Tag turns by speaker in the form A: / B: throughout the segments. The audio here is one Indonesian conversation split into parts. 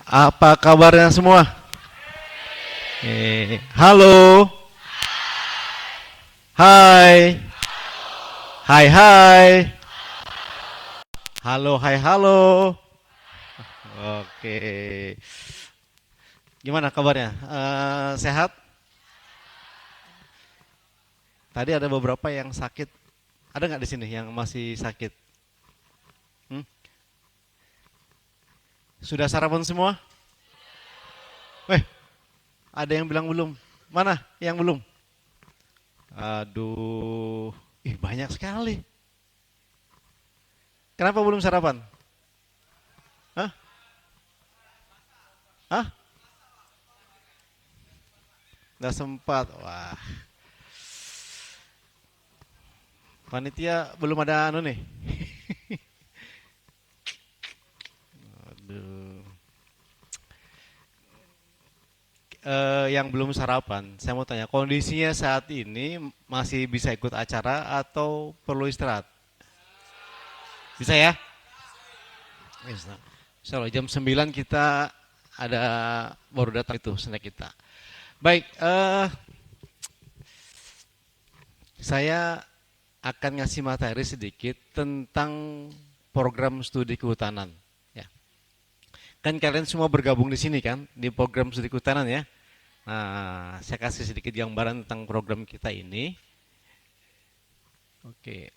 A: Apa kabarnya semua? Halo. Hai. Hai hai. Halo hai halo. Oke. Gimana kabarnya? Sehat? Tadi ada beberapa yang sakit. Ada nggak di sini yang masih sakit? Hmm? Sudah sarapan semua? Weh, ada yang bilang belum. Mana yang belum? Aduh, banyak sekali. Kenapa belum sarapan? Hah? Hah? Nggak sempat. Wah, panitia belum ada anu nih. Aduh. Yang belum sarapan, saya mau tanya, kondisinya saat ini masih bisa ikut acara atau perlu istirahat? Bisa ya? Bisa. Insya Allah jam 9 kita ada baru datang itu snack kita. Baik, saya akan ngasih materi sedikit tentang program studi kehutanan. Ya. Kan kalian semua bergabung di sini kan, di program studi kehutanan ya. Nah, saya kasih sedikit gambaran tentang program kita ini. Oke.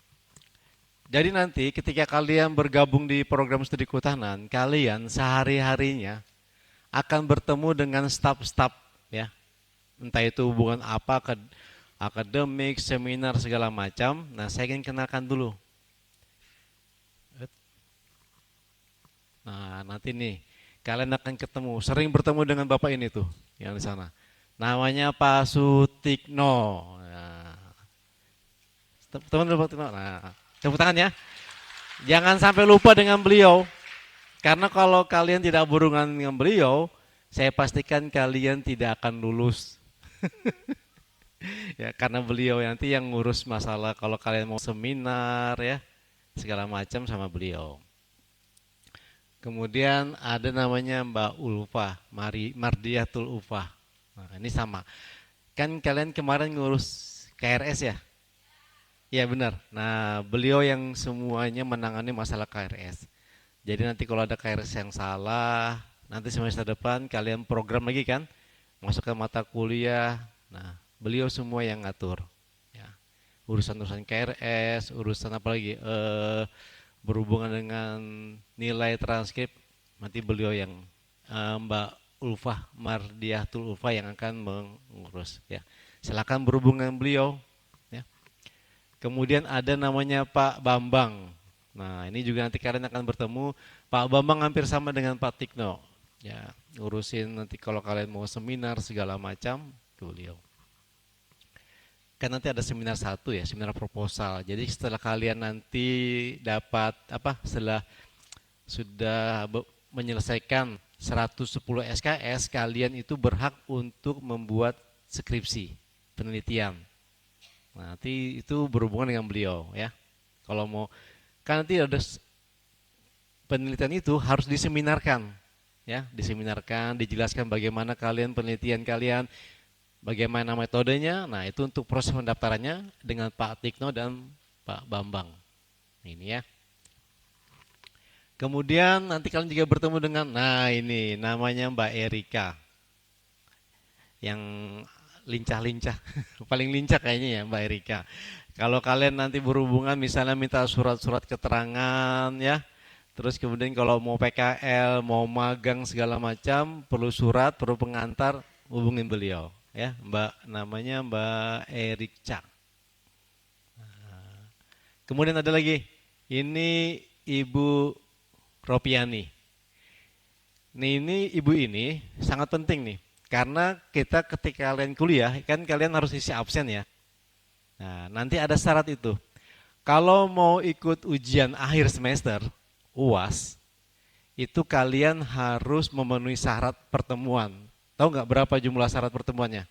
A: Jadi nanti ketika kalian bergabung di program studi kehutanan, kalian sehari-harinya akan bertemu dengan staf-staf ya. Entah itu hubungan apa, akademik, seminar segala macam. Nah, saya ingin kenalkan dulu. Nah, nanti nih kalian akan ketemu, sering bertemu dengan Bapak ini tuh yang di sana. Namanya Pak Sutikno. Nah, teman Pak Sutikno. Nah, tepuk tangan ya. Jangan sampai lupa dengan beliau. Karena kalau kalian tidak berhubungan dengan beliau, saya pastikan kalian tidak akan lulus. Ya, karena beliau nanti yang ngurus masalah kalau kalian mau seminar ya, segala macam sama beliau. Kemudian ada namanya Mbak Ulfa, Mardiatul Ulfa. Nah, ini sama. Kan kalian kemarin ngurus KRS ya? Iya benar. Nah, beliau yang semuanya menangani masalah KRS. Jadi nanti kalau ada KRS yang salah, nanti semester depan kalian program lagi kan, masuk ke mata kuliah. Nah, beliau semua yang ngatur. Ya. Urusan-urusan KRS, urusan apa lagi? Berhubungan dengan nilai transkrip, nanti beliau yang Mbak Ulfah Mardiatul Ulfah yang akan mengurus. Ya. Silakan berhubungan beliau. Ya. Kemudian ada namanya Pak Bambang. Nah, ini juga nanti kalian akan bertemu. Pak Bambang hampir sama dengan Pak Tikno. Ya, ngurusin nanti kalau kalian mau seminar segala macam, ke beliau. Kan nanti ada seminar satu ya, seminar proposal. Jadi setelah kalian nanti dapat apa? Setelah sudah menyelesaikan 110 SKS, kalian itu berhak untuk membuat skripsi, penelitian. Nah, nanti itu berhubungan dengan beliau ya. Kalau mau kan nanti ada penelitian itu harus diseminarkan ya, diseminarkan, dijelaskan bagaimana kalian penelitian kalian, bagaimana metodenya. Nah, itu untuk proses pendaftarannya dengan Pak Tikno dan Pak Bambang. Ini ya. Kemudian nanti kalian juga bertemu dengan, nah ini namanya Mbak Erika. Yang lincah-lincah, paling lincah kayaknya ya Mbak Erika. Kalau kalian nanti berhubungan misalnya minta surat-surat keterangan ya, terus kemudian kalau mau PKL, mau magang segala macam, perlu surat, perlu pengantar, hubungin beliau ya, Mbak namanya Mbak Erika. Kemudian ada lagi, ini Ibu Ropiani. Ini ibu ini sangat penting nih, karena kita ketika kalian kuliah kan kalian harus isi absen ya. Nah, nanti ada syarat itu. Kalau mau ikut ujian akhir semester, UAS, itu kalian harus memenuhi syarat pertemuan. Tahu nggak berapa jumlah syarat pertemuannya?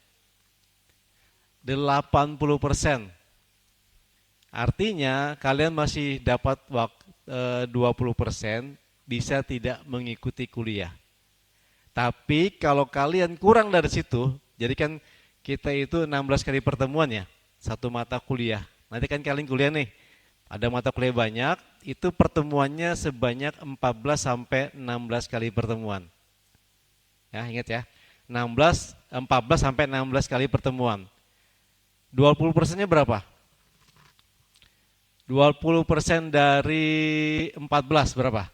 A: 80%. Artinya kalian masih dapat waktu 20% bisa tidak mengikuti kuliah. Tapi kalau kalian kurang dari situ, jadi kan kita itu 16 kali pertemuan ya, satu mata kuliah. Nanti kan kalian kuliah nih, ada mata kuliah banyak, itu pertemuannya sebanyak 14 sampai 16 kali pertemuan. Ya, ingat ya. 14 sampai 16 kali pertemuan. 20%-nya berapa? 20% dari 14 berapa?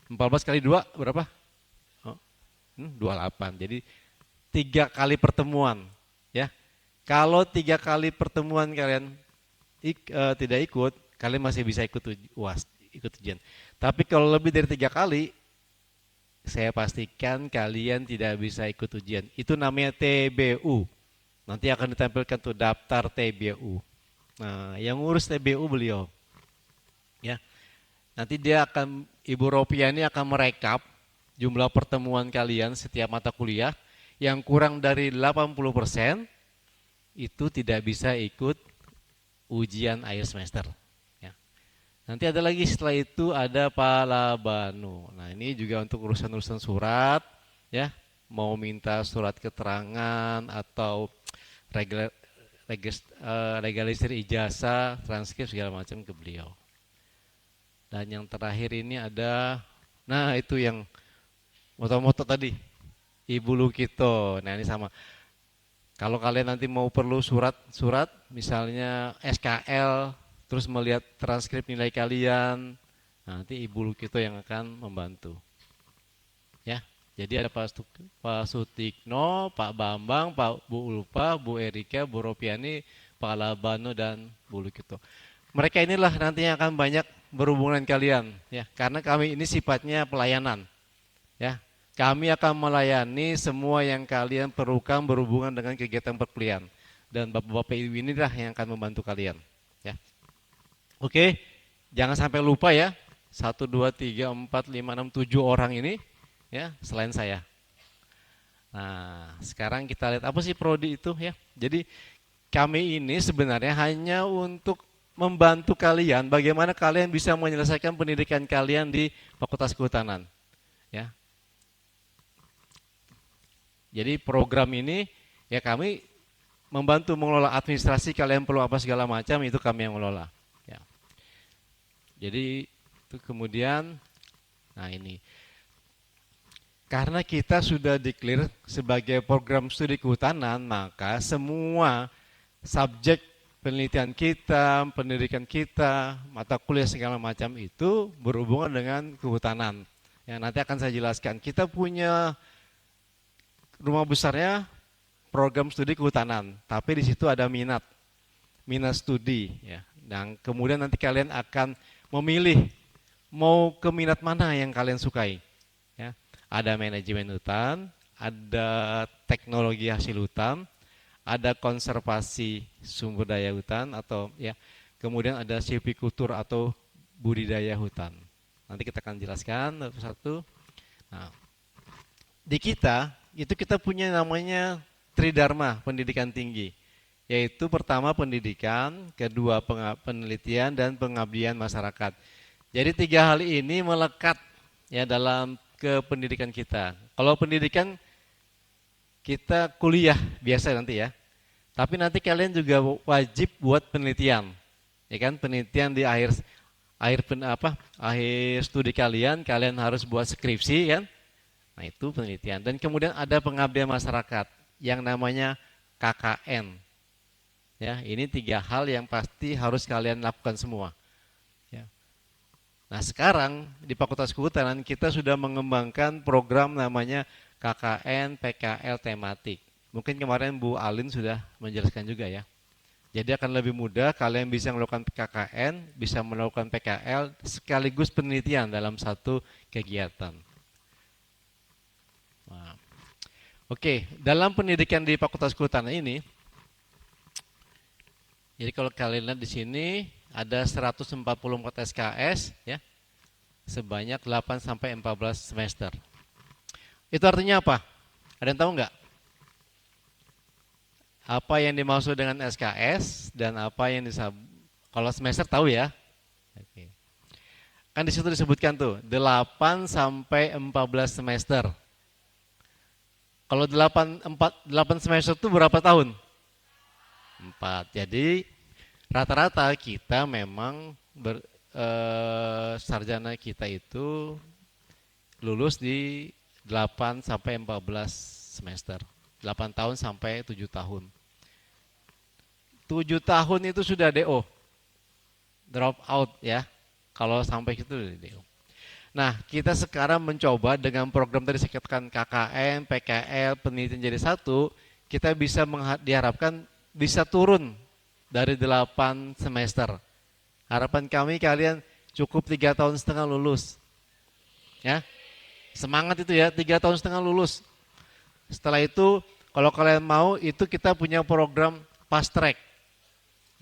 A: 14 kali 2 berapa? Oh, 28. Jadi 3 kali pertemuan. Ya, kalau 3 kali pertemuan kalian tidak ikut, kalian masih bisa ikut UAS, ikut ujian. Tapi kalau lebih dari 3 kali, saya pastikan kalian tidak bisa ikut ujian. Itu namanya TBU. Nanti akan ditampilkan tuh daftar TBU. Nah, yang ngurus TBU beliau. Ya. Nanti dia akan, Ibu Ropia ini akan merekap jumlah pertemuan kalian setiap mata kuliah. Yang kurang dari 80% itu tidak bisa ikut ujian akhir semester. Ya. Nanti ada lagi setelah itu ada Palabanu. Nah ini juga untuk urusan-urusan surat, ya, mau minta surat keterangan atau legalisir ijazah, transkrip segala macam ke beliau. Dan yang terakhir ini ada, nah itu yang moto-moto tadi, Ibu Lukito. Nah ini sama. Kalau kalian nanti mau perlu surat, misalnya SKL, terus melihat transkrip nilai kalian, nanti Ibu Lukito yang akan membantu. Ya, jadi ada Pak Sutikno, Pak Bambang, Pak Bu Ulfa, Bu Erika, Bu Ropiani, Pak Labano dan Bu Lukito. Mereka inilah nantinya akan banyak berhubungan kalian, ya, karena kami ini sifatnya pelayanan, ya. Kami akan melayani semua yang kalian perlukan berhubungan dengan kegiatan perkuliahan. Dan Bapak-Bapak Ibu inilah yang akan membantu kalian. Ya. Oke, jangan sampai lupa ya. 1, 2, 3, 4, 5, 6, 7 orang ini ya selain saya. Nah, sekarang kita lihat apa sih prodi itu ya. Jadi kami ini sebenarnya hanya untuk membantu kalian bagaimana kalian bisa menyelesaikan pendidikan kalian di Fakultas Kehutanan. Ya, jadi program ini ya kami membantu mengelola administrasi, kalian perlu apa segala macam itu kami yang mengelola. Ya. Jadi itu kemudian, nah ini karena kita sudah declare sebagai program studi kehutanan, maka semua subjek penelitian kita, pendidikan kita, mata kuliah segala macam itu berhubungan dengan kehutanan. Ya, nanti akan saya jelaskan. Kita punya rumah besarnya program studi kehutanan, tapi di situ ada minat studi, ya. Dan kemudian nanti kalian akan memilih mau ke minat mana yang kalian sukai. Ya. Ada manajemen hutan, ada teknologi hasil hutan, ada konservasi sumber daya hutan atau ya, kemudian ada silvikultur atau budidaya hutan. Nanti kita akan jelaskan satu-satu. Nah, di kita itu kita punya namanya Tridharma pendidikan tinggi, yaitu pertama pendidikan, kedua penelitian dan pengabdian masyarakat. Jadi 3 hal ini melekat ya dalam kependidikan kita. Kalau pendidikan kita kuliah biasa nanti ya, tapi nanti kalian juga wajib buat penelitian, ya kan? Penelitian di akhir studi kalian harus buat skripsi kan? Nah itu penelitian. Dan kemudian ada pengabdian masyarakat yang namanya KKN. Ya, ini 3 hal yang pasti harus kalian lakukan semua. Ya. Nah sekarang di Fakultas Kehutanan kita sudah mengembangkan program namanya KKN PKL tematik. Mungkin kemarin Bu Alin sudah menjelaskan juga ya. Jadi akan lebih mudah kalian bisa melakukan KKN, bisa melakukan PKL sekaligus penelitian dalam satu kegiatan. Nah, oke, dalam pendidikan di Fakultas Kehutanan ini, jadi kalau kalian lihat di sini ada 144 SKS ya, sebanyak 8 sampai 14 semester. Itu artinya apa? Ada yang tahu nggak? Apa yang dimaksud dengan SKS dan apa yang kalau semester tahu ya? Oke. Kan di situ disebutkan tuh 8 sampai 14 semester. Kalau 8 semester itu berapa tahun? 4. Jadi rata-rata kita memang sarjana kita itu lulus di 8 sampai 14 semester. 8 tahun sampai 7 tahun. 7 tahun itu sudah DO. Drop out ya. Kalau sampai itu DO. Nah, kita sekarang mencoba dengan program tadi saya katakan KKN, PKL, penelitian jadi satu, kita bisa diharapkan bisa turun dari 8 semester. Harapan kami kalian cukup 3,5 tahun lulus. Ya. Semangat itu ya, 3,5 tahun lulus. Setelah itu, kalau kalian mau, itu kita punya program fast track.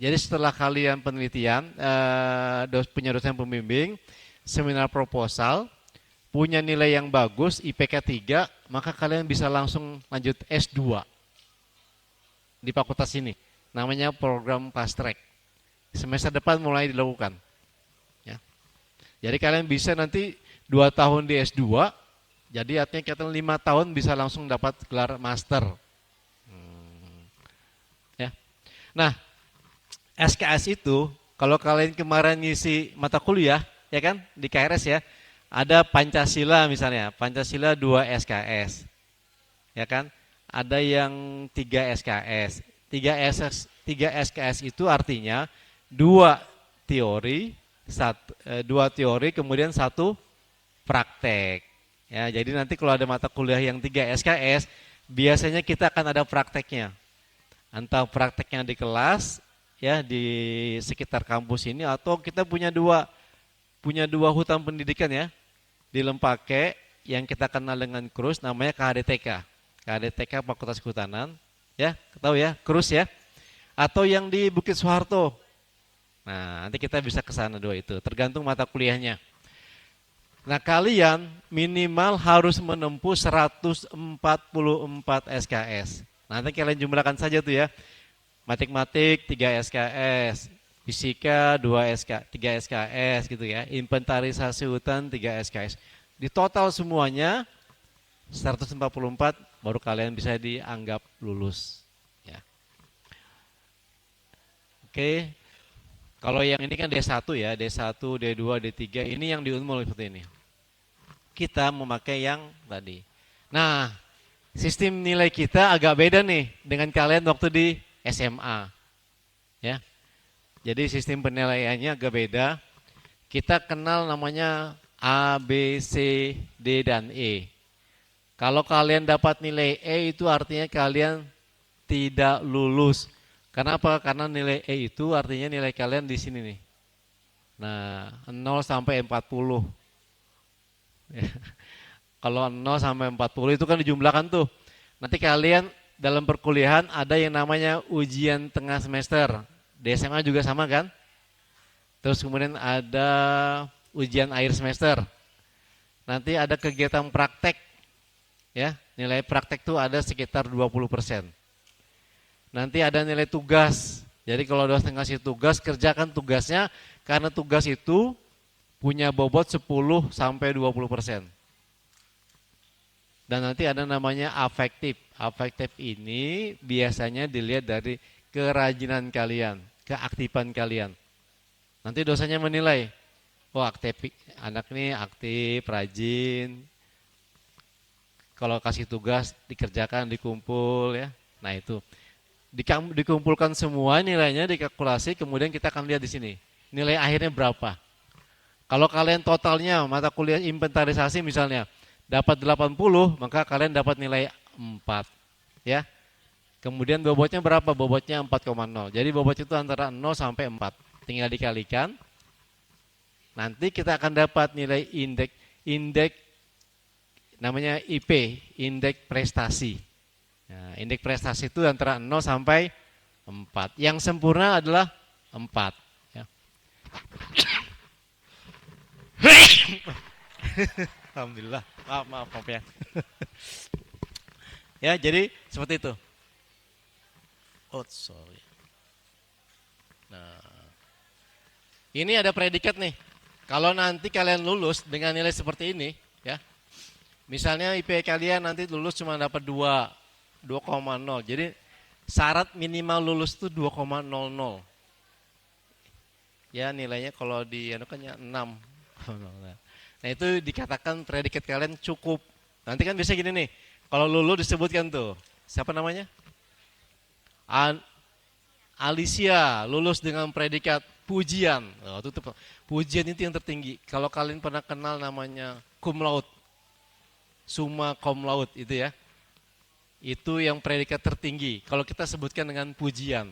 A: Jadi setelah kalian penelitian, punya dosen pembimbing, seminar proposal, punya nilai yang bagus, IPK 3, maka kalian bisa langsung lanjut S2 di fakultas ini. Namanya program fast track. Semester depan mulai dilakukan. Ya. Jadi kalian bisa nanti 2 tahun di S2, jadi artinya kita 5 tahun bisa langsung dapat gelar master. Ya. Nah, SKS itu kalau kalian kemarin ngisi mata kuliah, ya kan, di KRS ya, ada Pancasila misalnya, Pancasila 2 SKS. Ya kan? Ada yang 3 SKS. 3 SKS itu artinya 2 teori, 2 teori kemudian 1 praktek. Ya, jadi nanti kalau ada mata kuliah yang 3 SKS, biasanya kita akan ada prakteknya. Entah prakteknya di kelas, ya di sekitar kampus ini, atau kita punya dua hutan pendidikan ya di Lempake yang kita kenal dengan KRUS, namanya KHDTK. KHDTK Fakultas Kehutanan, ya, tahu ya, KRUS ya. Atau yang di Bukit Soeharto. Nah, nanti kita bisa ke sana 2 itu, tergantung mata kuliahnya. Nah, kalian minimal harus menempuh 144 SKS. Nanti kalian jumlahkan saja tuh ya. Matematik 3 SKS, fisika 3 SKS gitu ya. Inventarisasi hutan 3 SKS. Di total semuanya 144 baru kalian bisa dianggap lulus. Ya. Oke. Kalau yang ini kan D1 ya, D1, D2, D3, ini yang di Unmul seperti ini. Kita memakai yang tadi. Nah, sistem nilai kita agak beda nih dengan kalian waktu di SMA. Ya. Jadi sistem penilaiannya agak beda. Kita kenal namanya A, B, C, D, dan E. Kalau kalian dapat nilai E itu artinya kalian tidak lulus. Kenapa? Karena nilai E itu artinya nilai kalian di sini nih. Nah, 0 sampai 40. Ya. Kalau 0 sampai 40 itu kan dijumlahkan tuh. Nanti kalian dalam perkuliahan ada yang namanya ujian tengah semester. Di SMA juga sama kan? Terus kemudian ada ujian akhir semester. Nanti ada kegiatan praktek. Ya, nilai praktek tuh ada sekitar 20%. Nanti ada nilai tugas. Jadi kalau dosen ngasih tugas, kerjakan tugasnya karena tugas itu punya bobot 10 sampai 20%. Dan nanti ada namanya afektif. Afektif ini biasanya dilihat dari kerajinan kalian, keaktifan kalian. Nanti dosennya menilai, oh aktif, anak ini aktif, rajin. Kalau kasih tugas dikerjakan, dikumpul ya. Nah itu. Dikumpulkan semua nilainya, dikalkulasi, kemudian kita akan lihat di sini. Nilai akhirnya berapa? Kalau kalian totalnya mata kuliah inventarisasi misalnya dapat 80, maka kalian dapat nilai 4. Ya. Kemudian bobotnya berapa? Bobotnya 4,0. Jadi bobot itu antara 0 sampai 4. Tinggal dikalikan. Nanti kita akan dapat nilai indeks namanya IP, indeks prestasi. Nah, indeks prestasi itu antara 0 sampai 4. Yang sempurna adalah 4. Ya. Alhamdulillah. Maaf ya. Ya, jadi seperti itu. Oh, sorry. Nah, ini ada predikat nih. Kalau nanti kalian lulus dengan nilai seperti ini, ya, misalnya IP kalian nanti lulus cuma dapat 2,0. Jadi syarat minimal lulus itu 2,00. Ya nilainya kalau di anu kan ya 6. Nah itu dikatakan predikat kalian cukup. Nanti kan bisa gini nih, kalau lulus disebutkan tuh, siapa namanya? Alicia lulus dengan predikat pujian. Oh, itu pujian itu yang tertinggi. Kalau kalian pernah kenal namanya cum laude, summa cum laude itu ya, itu yang predikat tertinggi. Kalau kita sebutkan dengan pujian,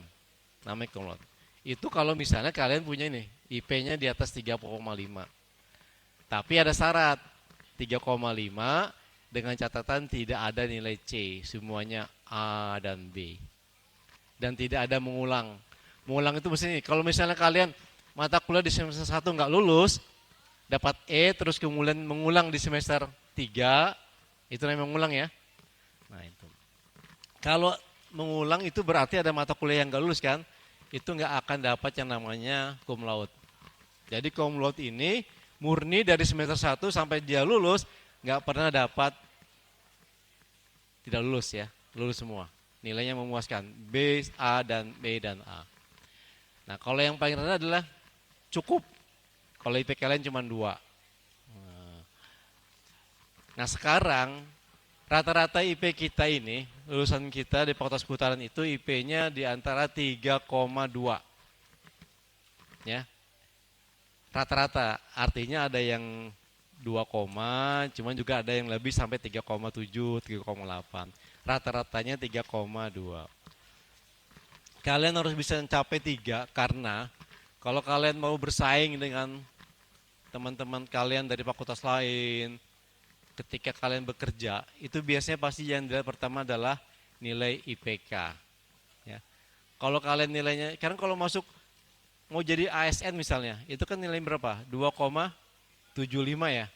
A: namanya cum laude. Itu kalau misalnya kalian punya ini, IP-nya di atas 3,5. Tapi ada syarat, 3,5 dengan catatan tidak ada nilai C, semuanya A dan B. Dan tidak ada mengulang. Mengulang itu maksudnya kalau misalnya kalian mata kuliah di semester 1 nggak lulus, dapat E terus kemudian mengulang di semester 3, itu namanya mengulang ya. Nah itu. Kalau mengulang itu berarti ada mata kuliah yang nggak lulus kan, itu nggak akan dapat yang namanya cum laude. Jadi cum laude ini murni dari semester 1 sampai dia lulus, nggak pernah dapat tidak lulus ya, lulus semua. Nilainya memuaskan, B, A, dan B dan A. Nah kalau yang paling rendah adalah cukup, kalau IP kalian cuma 2. Nah sekarang rata-rata IP kita ini, lulusan kita di Fakultas Kehutanan itu IP-nya di antara 3,2. Ya. Rata-rata, artinya ada yang 2, cuman juga ada yang lebih sampai 3,7, 3,8. Rata-ratanya 3,2. Kalian harus bisa mencapai 3 karena kalau kalian mau bersaing dengan teman-teman kalian dari fakultas lain, ketika kalian bekerja, itu biasanya pasti yang dilihat pertama adalah nilai IPK. Ya. Kalau kalian nilainya, karena kalau masuk mau jadi ASN misalnya, itu kan nilai berapa? 2,75 ya.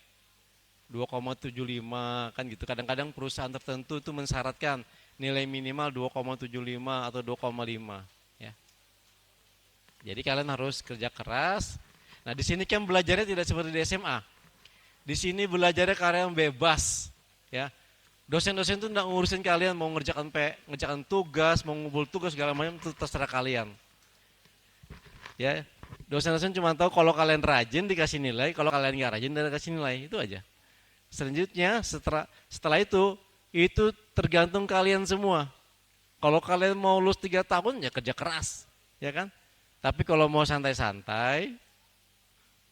A: 2,75 kan gitu. Kadang-kadang perusahaan tertentu itu mensyaratkan nilai minimal 2,75 atau 2,5 ya. Jadi kalian harus kerja keras. Nah, di sini kan belajarnya tidak seperti di SMA. Di sini belajarnya kalian bebas ya. Dosen-dosen itu enggak ngurusin kalian mau ngerjakan tugas, mau ngumpul tugas segala macam itu terserah kalian. Ya. Dosen-dosen cuma tahu kalau kalian rajin dikasih nilai, kalau kalian enggak rajin dikasih nilai, itu aja. Selanjutnya setelah itu tergantung kalian semua. Kalau kalian mau lulus 3 tahun ya kerja keras, ya kan? Tapi kalau mau santai-santai,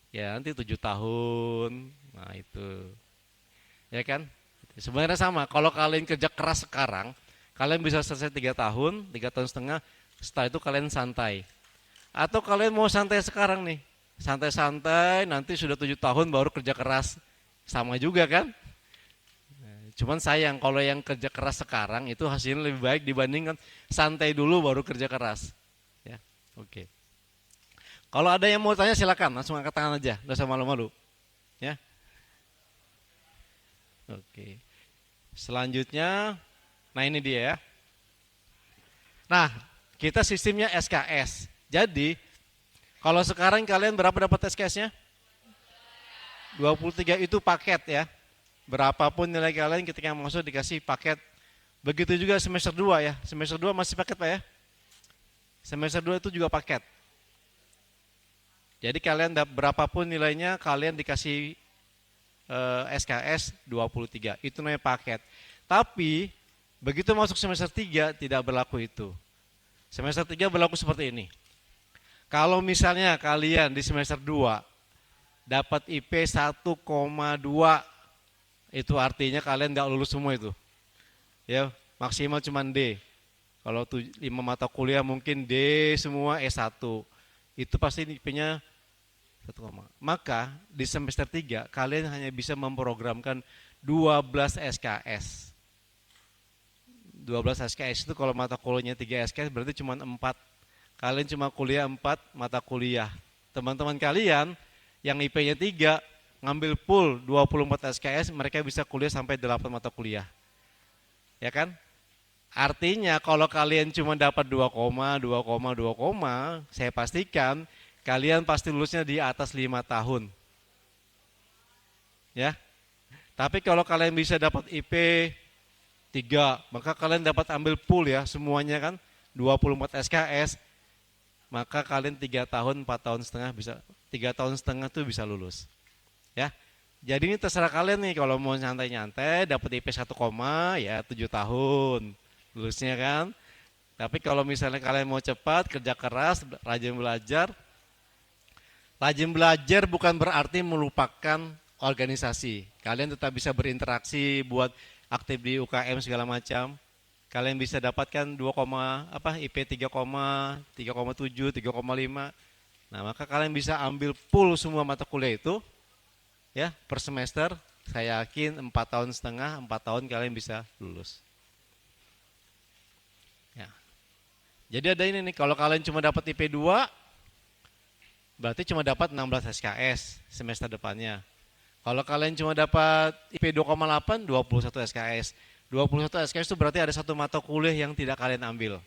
A: ya nanti 7 tahun, nah itu, ya kan? Sebenarnya sama. Kalau kalian kerja keras sekarang, kalian bisa selesai 3 tahun, 3,5 tahun. Setelah itu kalian santai. Atau kalian mau santai sekarang nih, santai-santai, nanti sudah 7 tahun baru kerja keras. Sama juga kan? Cuman sayang kalau yang kerja keras sekarang itu hasilnya lebih baik dibandingkan santai dulu baru kerja keras. Ya, oke. Kalau ada yang mau tanya silakan, langsung angkat tangan aja, nggak usah malu-malu. Ya. Oke. Selanjutnya, nah ini dia ya. Nah, kita sistemnya SKS. Jadi, kalau sekarang kalian berapa dapat SKS-nya? 23 itu paket ya. Berapapun nilai kalian ketika masuk dikasih paket. Begitu juga semester 2 ya. Semester 2 masih paket Pak ya? Semester 2 itu juga paket. Jadi kalian berapapun nilainya kalian dikasih SKS 23. Itu namanya paket. Tapi begitu masuk semester 3 tidak berlaku itu. Semester 3 berlaku seperti ini. Kalau misalnya kalian di semester 2 dapat IP 1,2, itu artinya kalian nggak lulus semua itu. Ya, maksimal cuma D. Kalau 5 mata kuliah mungkin D semua S1. Itu pasti IP-nya 1, maka di semester 3 kalian hanya bisa memprogramkan 12 SKS. 12 SKS itu kalau mata kuliahnya 3 SKS berarti cuma 4. Kalian cuma kuliah 4 mata kuliah. Teman-teman kalian yang IP-nya 3 ngambil full 24 SKS, mereka bisa kuliah sampai 8 mata kuliah. Ya kan? Artinya kalau kalian cuma dapat 2, saya pastikan kalian pasti lulusnya di atas 5 tahun. ya. Tapi kalau kalian bisa dapat IP 3, maka kalian dapat ambil pool ya semuanya kan 24 SKS, maka kalian 3 tahun 4 tahun setengah bisa 3 tahun setengah tuh bisa lulus. Ya. Jadi ini terserah kalian nih kalau mau nyantai-nyantai dapat IP 1, ya 7 tahun lulusnya kan. Tapi kalau misalnya kalian mau cepat, kerja keras, rajin belajar bukan berarti melupakan organisasi. Kalian tetap bisa berinteraksi buat aktif di UKM segala macam. Kalian bisa dapatkan 2, IP 3, 3,7, 3,5. Nah, maka kalian bisa ambil full semua mata kuliah itu ya per semester. Saya yakin 4 tahun setengah, 4 tahun kalian bisa lulus. Ya. Jadi ada ini nih, kalau kalian cuma dapat IP 2, berarti cuma dapat 16 SKS semester depannya. Kalau kalian cuma dapat IP 2,8, 21 SKS. 21 SKS itu berarti ada satu mata kuliah yang tidak kalian ambil.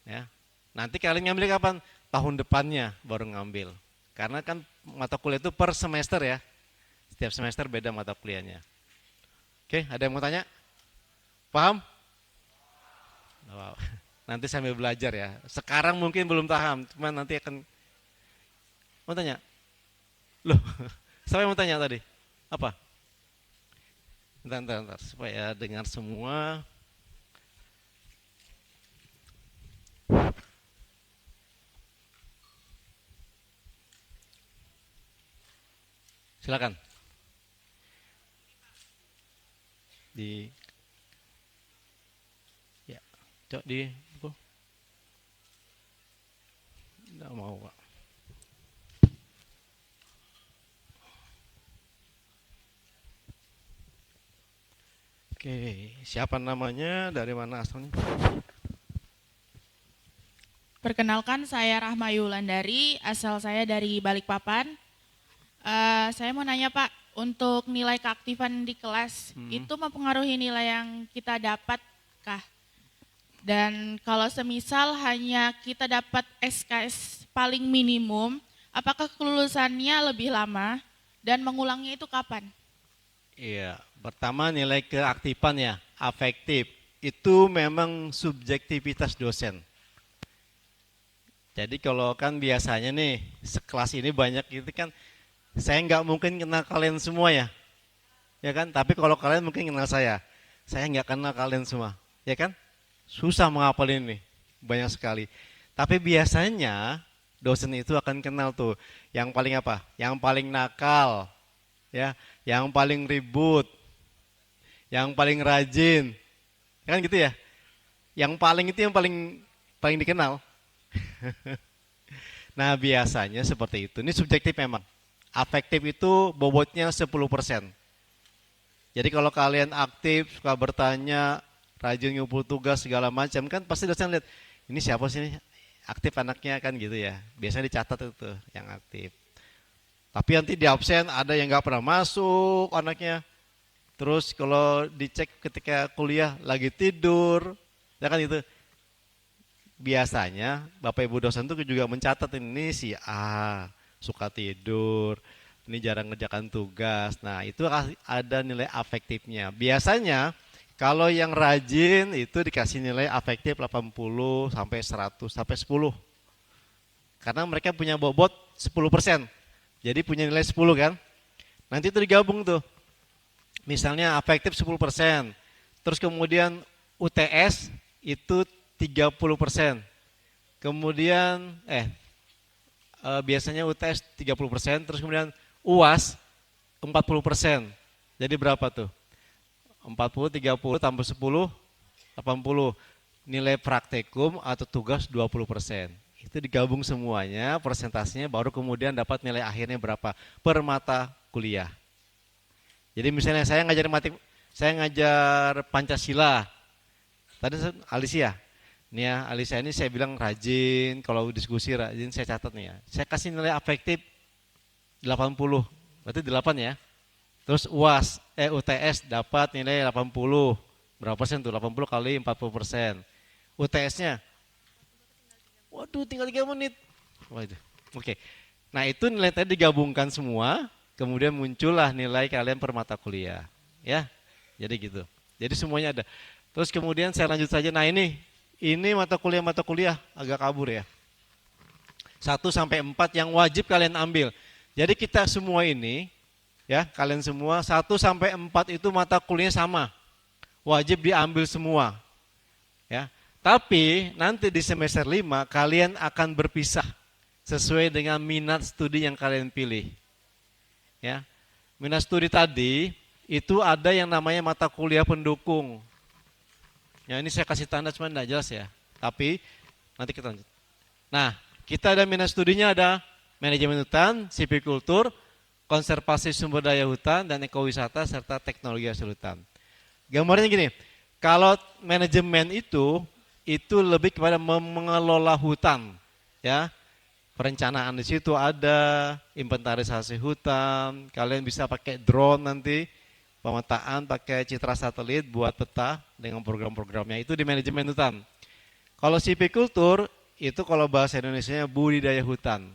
A: Ya. Nanti kalian ngambil kapan? Tahun depannya baru ngambil. Karena kan mata kuliah itu per semester ya. Setiap semester beda mata kuliahnya. Oke, ada yang mau tanya? Paham? Wow. Nanti sambil belajar ya. Sekarang mungkin belum paham, cuma nanti akan. Mau tanya? Loh, siapa yang mau tanya tadi? Apa? Bentar, supaya dengar semua. Silakan. Ya, cok di buku. Enggak mau, Pak. Oke, siapa namanya? Dari mana asalnya?
B: Perkenalkan, saya Rahma Yulandari, asal saya dari Balikpapan. Saya mau nanya Pak, untuk nilai keaktifan di kelas, itu mempengaruhi nilai yang kita dapat kah? Dan kalau semisal hanya kita dapat SKS paling minimum, apakah kelulusannya lebih lama dan mengulangnya itu kapan?
A: Iya, pertama nilai keaktifan ya, afektif. Itu memang subjektivitas dosen. Jadi kalau kan biasanya nih, sekelas ini banyak gitu kan, saya nggak mungkin kenal kalian semua ya kan? Tapi kalau kalian mungkin kenal saya nggak kenal kalian semua, ya kan? Susah menghafal ini, banyak sekali. Tapi biasanya dosen itu akan kenal tuh, yang paling apa? Yang paling nakal, ya, yang paling ribut, yang paling rajin, kan gitu ya? Yang paling itu yang paling paling dikenal. Nah biasanya seperti itu. Ini subjektif memang. Afektif itu bobotnya 10%. Jadi kalau kalian aktif, suka bertanya, rajin ngumpul tugas segala macam, kan pasti dosen lihat, ini siapa sih ini aktif anaknya kan gitu ya. Biasanya dicatat itu yang aktif. Tapi nanti di absen ada yang nggak pernah masuk anaknya. Terus kalau dicek ketika kuliah lagi tidur, ya kan itu. Biasanya Bapak Ibu dosen tuh juga mencatat ini si A suka tidur, ini jarang ngerjakan tugas. Nah, itu ada nilai afektifnya. Biasanya kalau yang rajin itu dikasih nilai afektif 80 sampai 100 sampai 10. Karena mereka punya bobot 10%. Jadi punya nilai 10 kan? Nanti itu digabung tuh. Misalnya afektif 10%. Terus kemudian UTS itu 30%. Kemudian biasanya UTS 30%, terus kemudian UAS 40%. Jadi berapa tuh? 40, 30 tambah 10, 80. Nilai praktikum atau tugas 20%. Itu digabung semuanya, persentasenya baru kemudian dapat nilai akhirnya berapa per mata kuliah. Jadi misalnya saya ngajar Pancasila. Tadi Alicia. Nih ya, Alicia ini saya bilang rajin, kalau diskusi rajin saya catat nih ya. Saya kasih nilai afektif 80, berarti 8 ya. Terus UTS dapat nilai 80. Berapa persen tuh? 80 kali 40%. UTS-nya, waduh tinggal 3 menit. Wah itu. Oke. Nah itu nilai tadi digabungkan semua, kemudian muncullah nilai kalian per mata kuliah. Ya, jadi gitu. Jadi semuanya ada. Terus kemudian saya lanjut saja. Nah ini mata kuliah agak kabur ya. 1 sampai 4 yang wajib kalian ambil. Jadi kita semua ini, ya kalian semua 1 sampai 4 itu mata kuliahnya sama. Wajib diambil semua. Ya. Tapi nanti di semester 5 kalian akan berpisah sesuai dengan minat studi yang kalian pilih. Ya. Minat studi tadi itu ada yang namanya mata kuliah pendukung. Ya ini saya kasih tanda cuma tidak jelas ya. Tapi nanti kita lanjut. Nah, kita ada minat studinya ada manajemen hutan, silvikultur, konservasi sumber daya hutan dan ekowisata serta teknologi hasil hutan. Gambarnya gini, kalau manajemen itu lebih kepada mengelola hutan, ya. Perencanaan di situ ada, inventarisasi hutan, kalian bisa pakai drone nanti, pemetaan pakai citra satelit buat peta dengan program-programnya itu di manajemen hutan. Kalau silvikultur itu kalau bahasa Indonesianya budidaya hutan.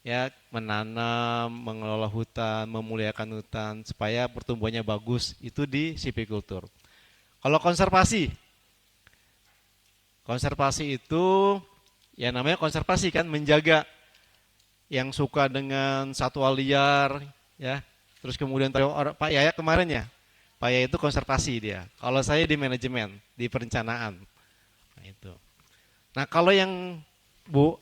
A: Ya, menanam, mengelola hutan, memuliakan hutan supaya pertumbuhannya bagus itu di silvikultur. Kalau konservasi itu ya namanya konservasi kan menjaga yang suka dengan satwa liar ya. Terus kemudian Pak Yaya kemarin ya. Pak Yaya itu konservasi dia. Kalau saya di manajemen, di perencanaan. Nah itu. Nah, kalau yang Bu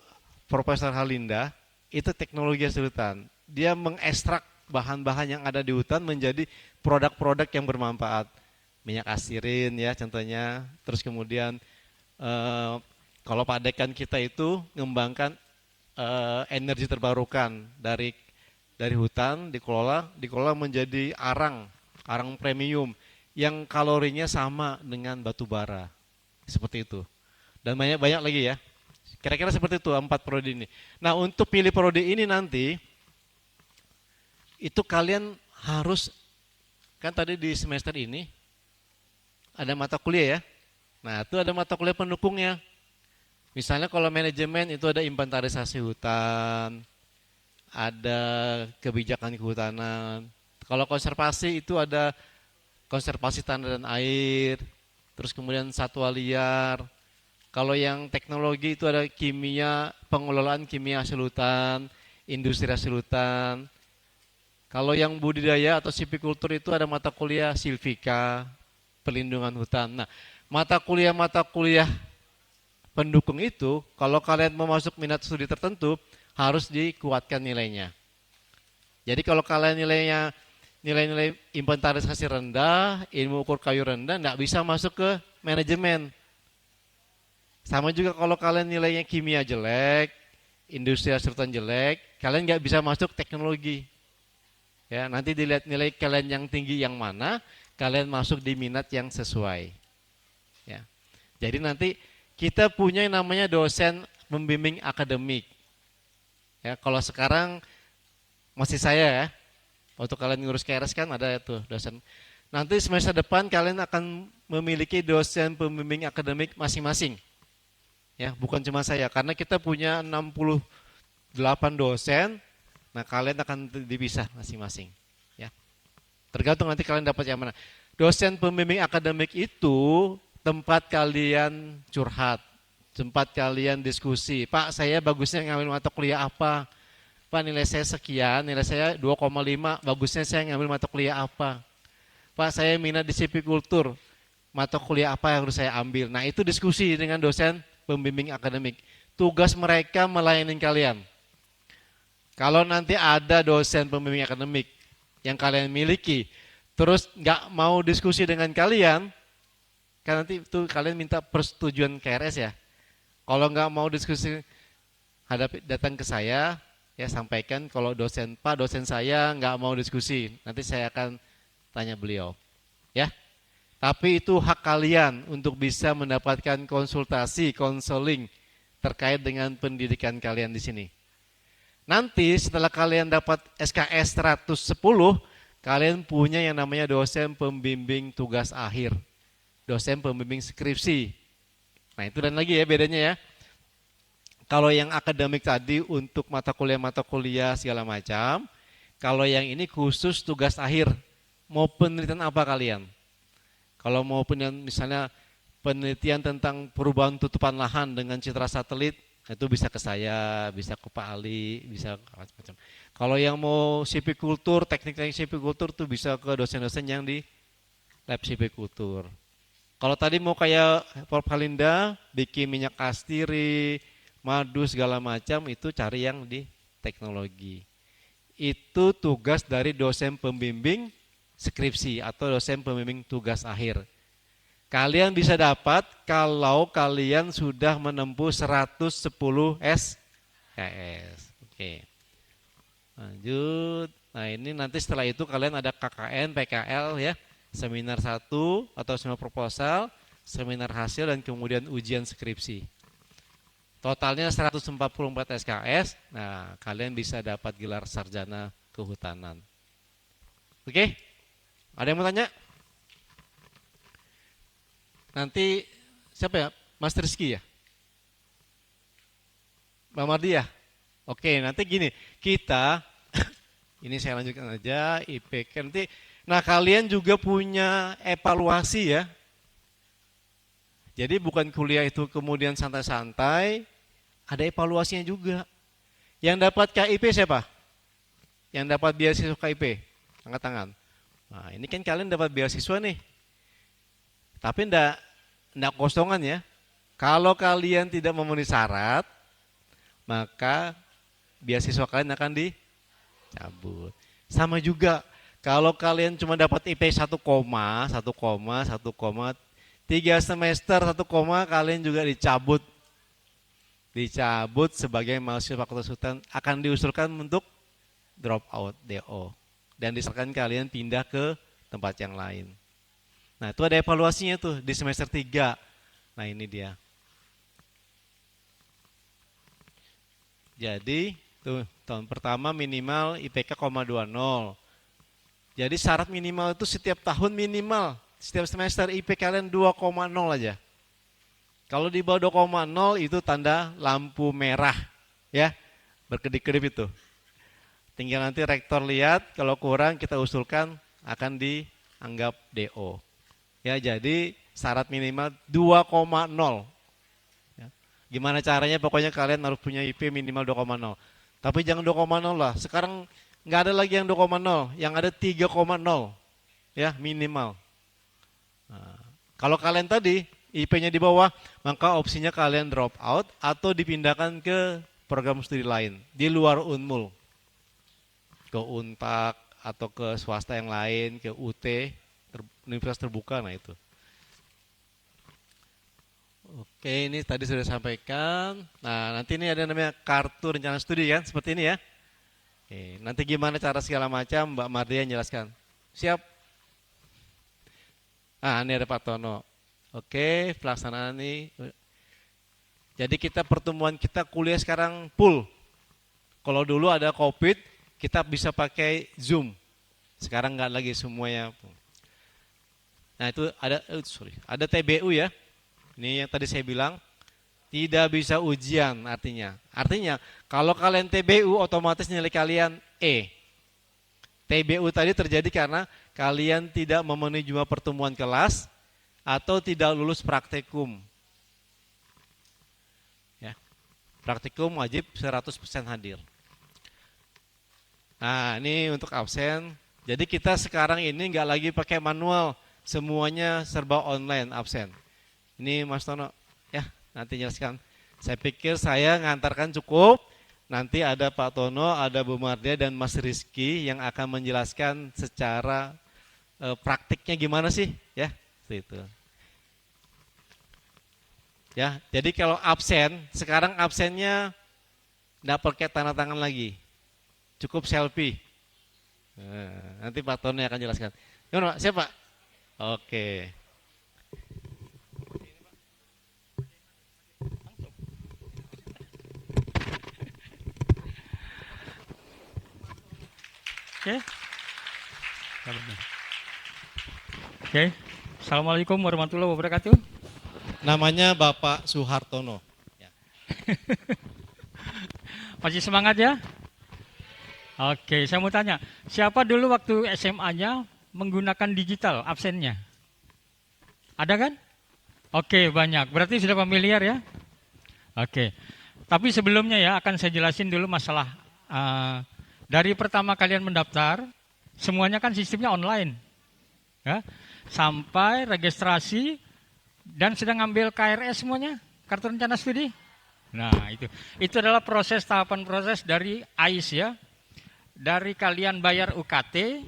A: Profesor Halinda itu teknologi hasil hutan. Dia mengekstrak bahan-bahan yang ada di hutan menjadi produk-produk yang bermanfaat. Minyak asirin ya contohnya. Terus kemudian kalau padekan kita itu mengembangkan energi terbarukan dari hutan dikelola menjadi arang premium yang kalorinya sama dengan batu bara. Seperti itu. Dan banyak lagi ya. Kira-kira seperti itu 4 prodi ini. Nah, untuk pilih prodi ini nanti itu kalian harus kan tadi di semester ini ada mata kuliah ya. Nah, itu ada mata kuliah pendukungnya. Misalnya kalau manajemen itu ada inventarisasi hutan, ada kebijakan kehutanan. Kalau konservasi itu ada konservasi tanah dan air, terus kemudian satwa liar. Kalau yang teknologi itu ada kimia, pengelolaan kimia hasil hutan, industri hasil hutan. Kalau yang budidaya atau silvikultur itu ada mata kuliah silvika, perlindungan hutan. Nah, mata kuliah pendukung itu, kalau kalian mau masuk minat studi tertentu, harus dikuatkan nilainya. Jadi kalau kalian nilai inventarisasi rendah, ilmu ukur kayu rendah, nggak bisa masuk ke manajemen. Sama juga kalau kalian nilainya kimia jelek, industri hasil hutan jelek, kalian nggak bisa masuk teknologi. Ya, nanti dilihat nilai kalian yang tinggi yang mana, kalian masuk di minat yang sesuai. Ya. Jadi nanti kita punya yang namanya dosen pembimbing akademik. Ya, kalau sekarang masih saya ya. Waktu kalian ngurus KRS kan ada itu dosen. Nanti semester depan kalian akan memiliki dosen pembimbing akademik masing-masing. Ya, bukan cuma saya karena kita punya 68 dosen. Nah, kalian akan dipisah masing-masing, ya. Tergantung nanti kalian dapat yang mana. Dosen pembimbing akademik itu tempat kalian curhat, tempat kalian diskusi. Pak, saya bagusnya ngambil mata kuliah apa? Pak, nilai saya sekian, nilai saya 2,5, bagusnya saya ngambil mata kuliah apa? Pak, saya minat di silvikultur, mata kuliah apa yang harus saya ambil? Nah, itu diskusi dengan dosen pembimbing akademik. Tugas mereka melayani kalian. Kalau nanti ada dosen pembimbing akademik yang kalian miliki, terus nggak mau diskusi dengan kalian, kan nanti itu kalian minta persetujuan KRS ya. Kalau nggak mau diskusi, datang ke saya, ya sampaikan kalau dosen saya nggak mau diskusi, nanti saya akan tanya beliau, ya. Tapi itu hak kalian untuk bisa mendapatkan konsultasi, konseling terkait dengan pendidikan kalian di sini. Nanti setelah kalian dapat SKS 110, kalian punya yang namanya dosen pembimbing tugas akhir, dosen pembimbing skripsi. Nah itu dan lagi ya bedanya ya. Kalau yang akademik tadi untuk mata kuliah segala macam, Kalau yang ini khusus tugas akhir. Mau penelitian apa kalian? Kalau mau penelitian misalnya penelitian tentang perubahan tutupan lahan dengan citra satelit, itu bisa ke saya, bisa ke Pak Ali, bisa macam-macam. Kalau yang mau sipikultur, teknik-teknik sipikultur tuh bisa ke dosen-dosen yang di lab sipikultur. Kalau tadi mau kayak Prof. Halinda, bikin minyak kastiri, madu segala macam, itu cari yang di teknologi. Itu tugas dari dosen pembimbing skripsi atau dosen pembimbing tugas akhir. Kalian bisa dapat kalau kalian sudah menempuh 110 SKS. Oke. Lanjut. Nah, ini nanti setelah itu kalian ada KKN, PKL ya. Seminar 1 atau seminar proposal, seminar hasil dan kemudian ujian skripsi. Totalnya 144 SKS. Nah, kalian bisa dapat gelar sarjana kehutanan. Oke? Ada yang mau tanya? Nanti siapa ya? Mas Rizky ya? Mbak Mardi ya? Oke, nanti gini, kita ini saya lanjutkan aja IPK nanti. Nah, kalian juga punya evaluasi ya. Jadi bukan kuliah itu kemudian santai-santai, ada evaluasinya juga. Yang dapat KIP siapa? Yang dapat beasiswa KIP? Angkat tangan. Nah, ini kan kalian dapat beasiswa nih. Tapi enggak kosongan ya. Kalau kalian tidak memenuhi syarat, maka beasiswa kalian akan dicabut. Sama juga, kalau kalian cuma dapat IP 1, 3 semester 1, kalian juga dicabut. Dicabut sebagai mahasiswa Fakultas Hutan, akan diusulkan untuk drop out DO. Dan diserahkan kalian pindah ke tempat yang lain. Nah, itu ada evaluasinya tuh di semester 3. Nah, ini dia. Jadi, tuh tahun pertama minimal IPK 0,20. Jadi syarat minimal itu setiap tahun minimal, setiap semester IP kalian 2,0 aja. Kalau di bawah 2,0 itu tanda lampu merah, ya, berkedip-kedip itu. Tinggal nanti rektor lihat, kalau kurang kita usulkan akan dianggap DO. Ya, jadi syarat minimal 2,0. Ya. Gimana caranya? Pokoknya kalian harus punya IP minimal 2,0. Tapi jangan 2,0 lah. Sekarang nggak ada lagi yang 2,0, yang ada 3,0. Ya, minimal. Nah, kalau kalian tadi IP-nya di bawah, maka opsinya kalian drop out atau dipindahkan ke program studi lain di luar Unmul. Ke Untak atau ke swasta yang lain, ke UT, universitas terbuka, nah itu. Oke, ini tadi sudah sampaikan. Nah, nanti ini ada namanya kartu rencana studi kan, seperti ini ya. Oke, nanti gimana cara segala macam, Mbak Mardia jelaskan. Siap? Ah, ini ada Pak Tono. Oke, pelaksanaan ini. Jadi kita pertemuan kita kuliah sekarang full. Kalau dulu ada COVID, kita bisa pakai Zoom. Sekarang nggak lagi semuanya. Nah, itu ada TBU ya. Ini yang tadi saya bilang tidak bisa ujian artinya. Artinya kalau kalian TBU otomatis nilai kalian E. TBU tadi terjadi karena kalian tidak memenuhi jumlah pertemuan kelas atau tidak lulus praktikum. Ya. Praktikum wajib 100% hadir. Nah, ini untuk absen. Jadi kita sekarang ini nggak lagi pakai manual. Semuanya serba online absen. Ini Mas Tono, ya nanti jelaskan. Saya pikir saya ngantarkan cukup. Nanti ada Pak Tono, ada Bu Mardia dan Mas Rizky yang akan menjelaskan secara praktiknya gimana sih, ya itu. Ya, jadi kalau absen, sekarang absennya nggak pakai tanda tangan lagi, cukup selfie. Nah, nanti Pak Tono akan jelaskan. Gimana Pak? Siapa? Oke.
C: Oke. Oke. Assalamualaikum warahmatullahi wabarakatuh.
A: Namanya Bapak Suhartono. Ya.
C: Masih semangat ya? Oke, saya mau tanya, siapa dulu waktu SMA-nya menggunakan digital absennya? Ada kan? Oke, banyak. Berarti sudah familiar ya? Oke. Tapi sebelumnya ya akan saya jelasin dulu masalah dari pertama kalian mendaftar, semuanya kan sistemnya online. Ya. Sampai registrasi dan sudah ngambil KRS semuanya, kartu rencana studi. Nah, itu adalah tahapan proses dari AIS ya. Dari kalian bayar UKT,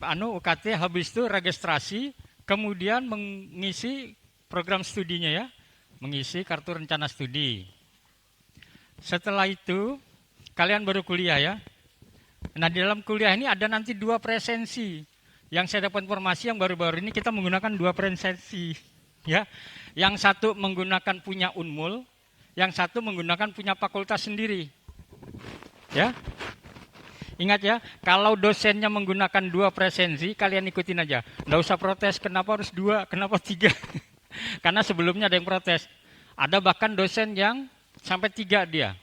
C: UKT habis itu registrasi, kemudian mengisi program studinya ya, mengisi kartu rencana studi. Setelah itu kalian baru kuliah ya. Nah, di dalam kuliah ini ada nanti 2 presensi. Yang saya dapat informasi yang baru-baru ini kita menggunakan 2 presensi ya. Yang satu menggunakan punya Unmul, yang satu menggunakan punya fakultas sendiri. Ya. Ingat ya, kalau dosennya menggunakan 2 presensi, kalian ikutin aja. Nggak usah protes, kenapa harus 2, kenapa 3? Karena sebelumnya ada yang protes. Ada bahkan dosen yang sampai 3 dia.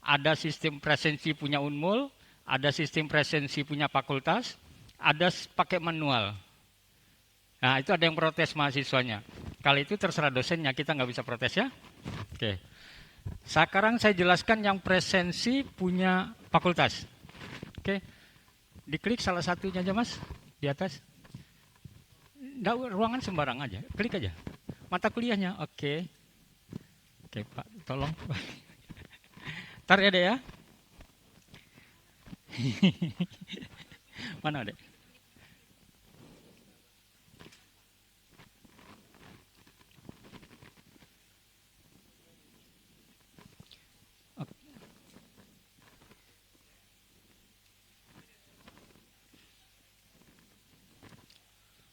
C: Ada sistem presensi punya Unmul, ada sistem presensi punya fakultas, ada pakai manual. Nah, itu ada yang protes mahasiswanya. Kali itu terserah dosennya, kita nggak bisa protes ya. Oke. Sekarang saya jelaskan yang presensi punya fakultas. Oke. Diklik salah satunya aja Mas, di atas. Nggak, ruangan sembarang aja, klik aja. Mata kuliahnya, oke. Oke Pak, tolong. Ntar ya Dek ya. Mana Dek?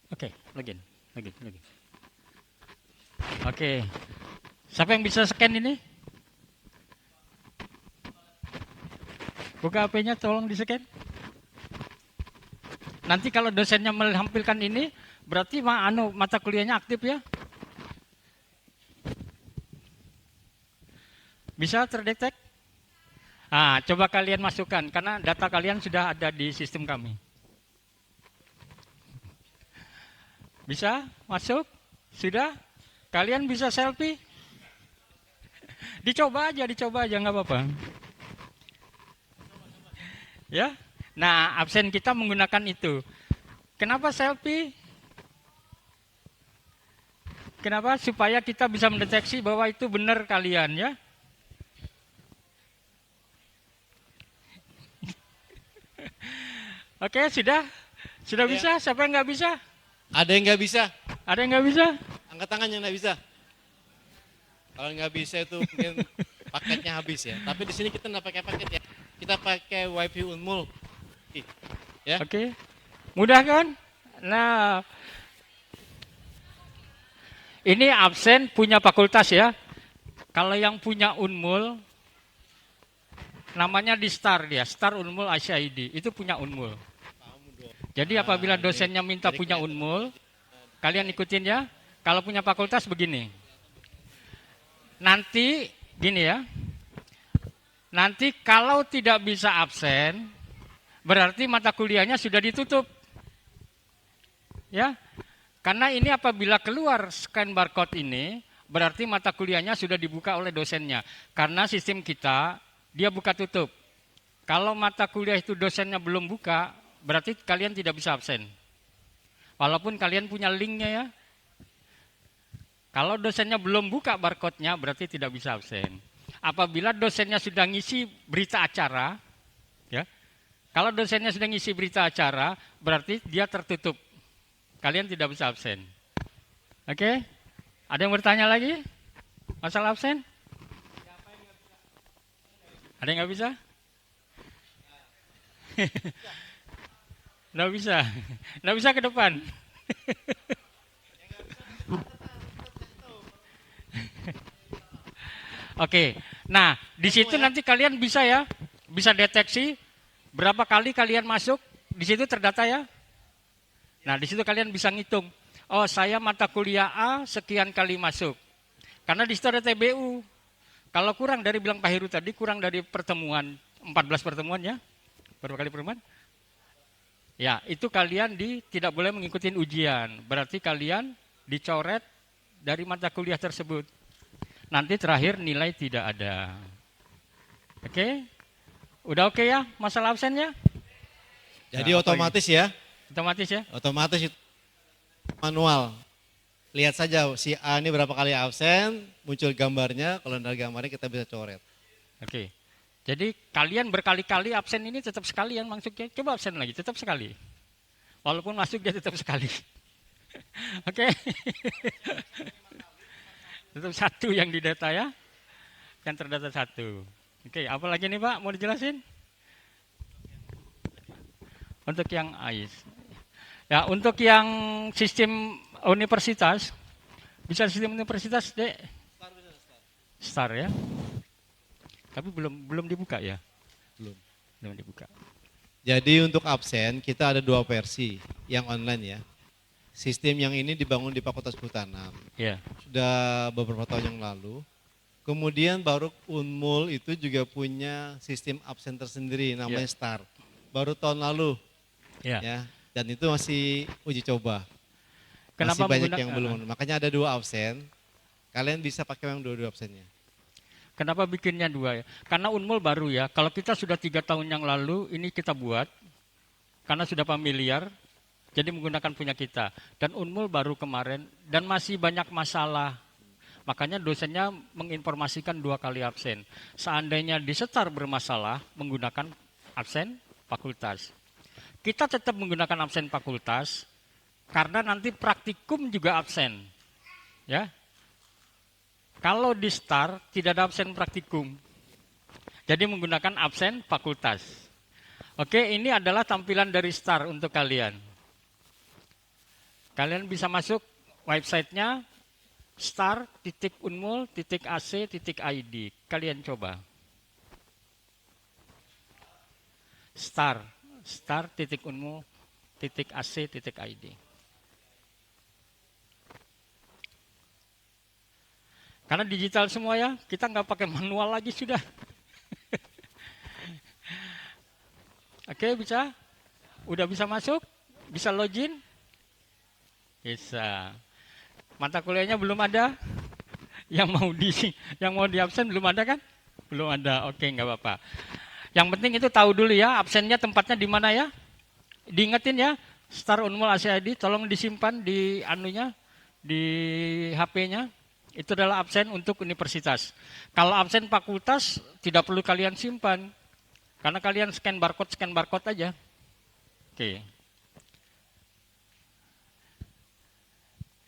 C: Oke, login. Oke. Siapa yang bisa scan ini? Buka HP-nya, tolong di-scan. Nanti kalau dosennya menampilkan ini, berarti mata kuliahnya aktif ya? Bisa terdetek? Nah, coba kalian masukkan, karena data kalian sudah ada di sistem kami. Bisa masuk? Sudah? Kalian bisa selfie? Dicoba aja, nggak apa-apa. Ya, nah absen kita menggunakan itu. Kenapa selfie? Kenapa? Supaya kita bisa mendeteksi bahwa itu benar kalian ya. Oke, sudah bisa. Siapa yang nggak bisa?
A: Ada yang nggak bisa?
C: Ada yang nggak bisa?
A: Angkat tangan yang nggak bisa. Kalau nggak bisa itu mungkin paketnya habis ya. Tapi di sini kita nggak pakai paket ya. Kita pakai WiFi Unmul. Ya.
C: Oke. Mudah kan? Nah, ini absen punya fakultas ya. Kalau yang punya Unmul, namanya di Star dia, Star Unmul ICID, itu punya Unmul. Jadi apabila dosennya minta punya Unmul, kalian ikutin ya. Kalau punya fakultas begini. Nanti gini ya. Nanti kalau tidak bisa absen, berarti mata kuliahnya sudah ditutup. Ya. Karena ini apabila keluar scan barcode ini, berarti mata kuliahnya sudah dibuka oleh dosennya. Karena sistem kita, dia buka tutup. Kalau mata kuliah itu dosennya belum buka, berarti kalian tidak bisa absen. Walaupun kalian punya linknya ya. Kalau dosennya belum buka barcode-nya, berarti tidak bisa absen. Apabila dosennya sudah ngisi berita acara, ya, kalau dosennya sudah ngisi berita acara, berarti dia tertutup. Kalian tidak bisa absen. Oke? Ada yang bertanya lagi? Masalah absen? Ada yang nggak bisa? Nggak bisa. Nggak bisa ke depan. Oke, nah di situ nanti kalian bisa ya, bisa deteksi berapa kali kalian masuk, di situ terdata ya. Nah di situ kalian bisa ngitung, oh saya mata kuliah A sekian kali masuk, karena di situ ada TBU. Kalau kurang dari bilang Pak Heru tadi, kurang dari pertemuan 14 pertemuan ya. Berapa kali pertemuan? Ya, itu kalian tidak boleh mengikuti ujian. Berarti kalian dicoret dari mata kuliah tersebut. Nanti terakhir nilai tidak ada. Oke? Udah oke ya masalah absennya?
A: Jadi
C: Ya,
A: otomatis ya,
C: otomatis ya?
A: otomatis itu manual. Lihat saja si A ini berapa kali absen, muncul gambarnya, kalau dari gambarnya kita bisa coret.
C: Oke. Jadi kalian berkali-kali absen ini tetap sekali yang masuknya. Coba absen lagi, tetap sekali. Walaupun masuk dia tetap sekali. Oke. Tetap satu yang didata ya. Yang terdata satu. Oke, apa lagi nih Pak? Mau dijelasin? Untuk yang AIS. Ya, untuk yang sistem universitas, bisa sistem universitas, Dek? Star ya. Tapi belum dibuka ya? Belum dibuka.
A: Jadi untuk absen kita ada 2 versi yang online ya. Sistem yang ini dibangun di Fakultas Kehutanan.
C: Ya.
A: Sudah beberapa tahun yang lalu. Kemudian baru Unmul itu juga punya sistem absen tersendiri namanya STAR. Baru tahun lalu.
C: Ya.
A: Ya. Dan itu masih uji coba.
C: Kenapa
A: masih banyak
C: menggunakan-
A: yang belum. Makanya ada 2 absen. Kalian bisa pakai yang dua absennya.
C: Kenapa bikinnya 2 ya? Karena Unmul baru ya. Kalau kita sudah 3 tahun yang lalu, ini kita buat. Karena sudah familiar, jadi menggunakan punya kita. Dan Unmul baru kemarin, dan masih banyak masalah. Makanya dosennya menginformasikan 2 kali absen. Seandainya di STAR bermasalah, menggunakan absen fakultas. Kita tetap menggunakan absen fakultas, karena nanti praktikum juga absen. Ya. Kalau di STAR tidak ada absen praktikum. Jadi menggunakan absen fakultas. Oke, ini adalah tampilan dari STAR untuk kalian. Kalian bisa masuk websitenya star.unmul.ac.id. Kalian coba. star.unmul.ac.id. Karena digital semua ya, kita nggak pakai manual lagi sudah. Oke, bisa? Udah bisa masuk? Bisa login? Bisa. Mata kuliahnya belum ada? Yang mau di absen belum ada kan? Belum ada. Oke, nggak apa-apa. Yang penting itu tahu dulu ya, absennya tempatnya di mana ya? Diingetin ya, Star Unmul ACID, tolong disimpan di anunya, di HP-nya. Itu adalah absen untuk universitas. Kalau absen fakultas, tidak perlu kalian simpan. Karena kalian scan barcode aja. Oke.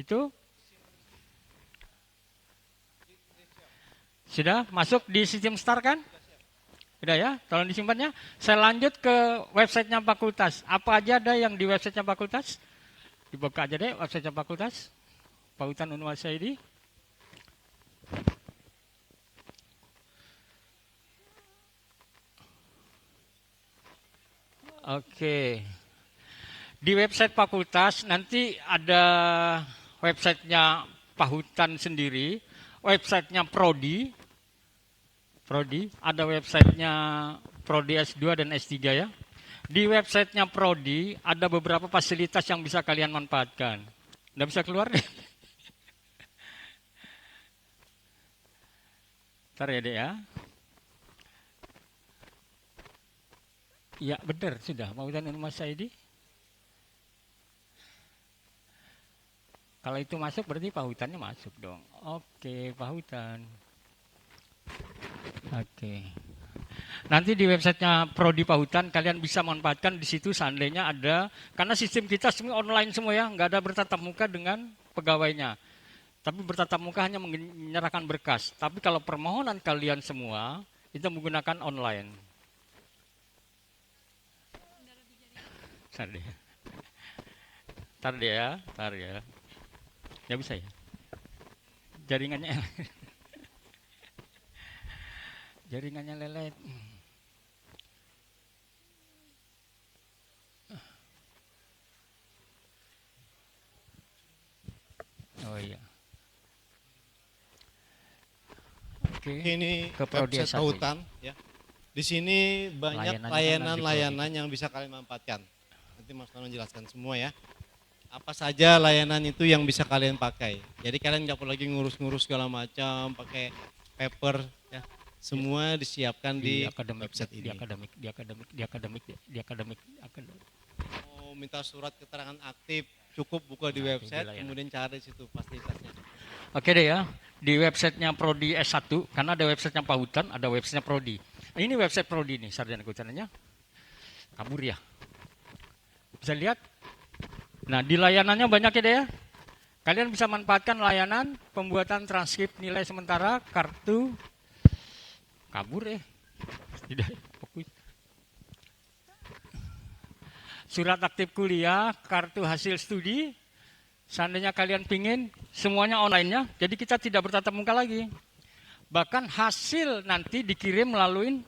C: Itu sudah masuk di sistem STAR kan? Sudah ya, tolong disimpannya. Saya lanjut ke websitenya fakultas. Apa aja ada yang di websitenya fakultas? Dibuka aja deh websitenya fakultas. Fakultas Unmul ACID. Oke. Di website fakultas nanti ada websitenya Pahutan sendiri, websitenya Prodi, ada websitenya Prodi S2 dan S3 ya. Di websitenya Prodi ada beberapa fasilitas yang bisa kalian manfaatkan. Nggak bisa keluar deh. Ntar ya dek ya. Ya benar sudah, Pahutan Unmul ACID. Kalau itu masuk berarti Pahutannya masuk dong. Oke, Pahutan. Oke. Nanti di websitenya Prodi Pahutan kalian bisa manfaatkan di situ seandainya ada, karena sistem kita semua online semua ya, nggak ada bertatap muka dengan pegawainya. Tapi bertatap muka hanya menyerahkan berkas. Tapi kalau permohonan kalian semua itu menggunakan online. Tar deh ya. Ya bisa ya. Jaringannya lelet. Oh iya. Oke.
A: Ini
C: Ke Prodi
A: website
C: S1.
A: Pahutan ya. Di sini banyak
C: Layanannya kan
A: layanan-layanan yang bisa kalian manfaatkan. Nanti Mas Tono jelaskan semua ya. Apa saja layanan itu yang bisa kalian pakai. Jadi kalian nggak perlu lagi ngurus-ngurus segala macam, pakai paper ya. Semua disiapkan
C: di
A: di
C: akademik,
A: website
C: di
A: ini.
C: akademik, di akademik, di akademik, di akademik, akademik.
A: Mau minta surat keterangan aktif, cukup buka di
C: Nah, itu
A: website,
C: layanan.
A: kemudian cari di situ fasilitasnya.
C: Oke deh ya, di websitenya Prodi S1, karena ada websitenya Pahutan, ada websitenya Prodi. Ini website Prodi nih, sarjana kehutanannya. Kabur ya. Bisa lihat? Nah, di layanannya banyak ya deh ya. Kalian bisa manfaatkan layanan pembuatan transkrip nilai sementara, kartu, kabur ya. Tidak fokus. Surat aktif kuliah, kartu hasil studi. Seandainya kalian pingin semuanya online-nya, jadi kita tidak bertatap muka lagi. Bahkan hasil nanti dikirim melalui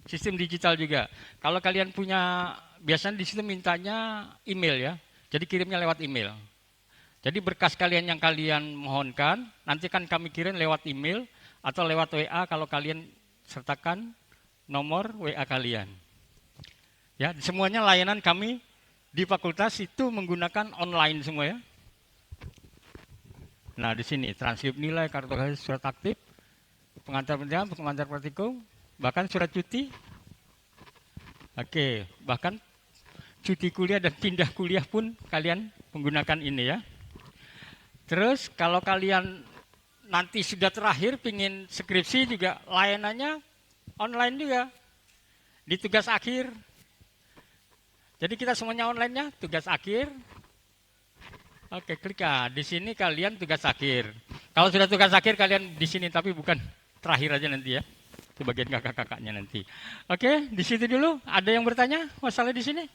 C: sistem digital juga. Kalau kalian punya, biasanya di situ mintanya email ya. Jadi kirimnya lewat email. Jadi berkas kalian yang kalian mohonkan, nanti kan kami kirim lewat email atau lewat WA kalau kalian sertakan nomor WA kalian. Ya, semuanya layanan kami di fakultas itu menggunakan online semua ya. Nah, di sini transkrip nilai, kartu hasil, surat aktif, pengantar pendidikan, pengantar praktikum, bahkan surat cuti. Oke, bahkan cuti kuliah dan pindah kuliah pun kalian menggunakan ini ya. Terus kalau kalian nanti sudah terakhir pingin skripsi juga layanannya online juga. Di tugas akhir. Jadi kita semuanya online-nya, tugas akhir. Oke, klik ya. Di sini kalian tugas akhir. Kalau sudah tugas akhir kalian di sini tapi bukan terakhir aja nanti ya. Itu bagian kakak-kakaknya nanti. Oke, di situ dulu. Ada yang bertanya masalah di sini?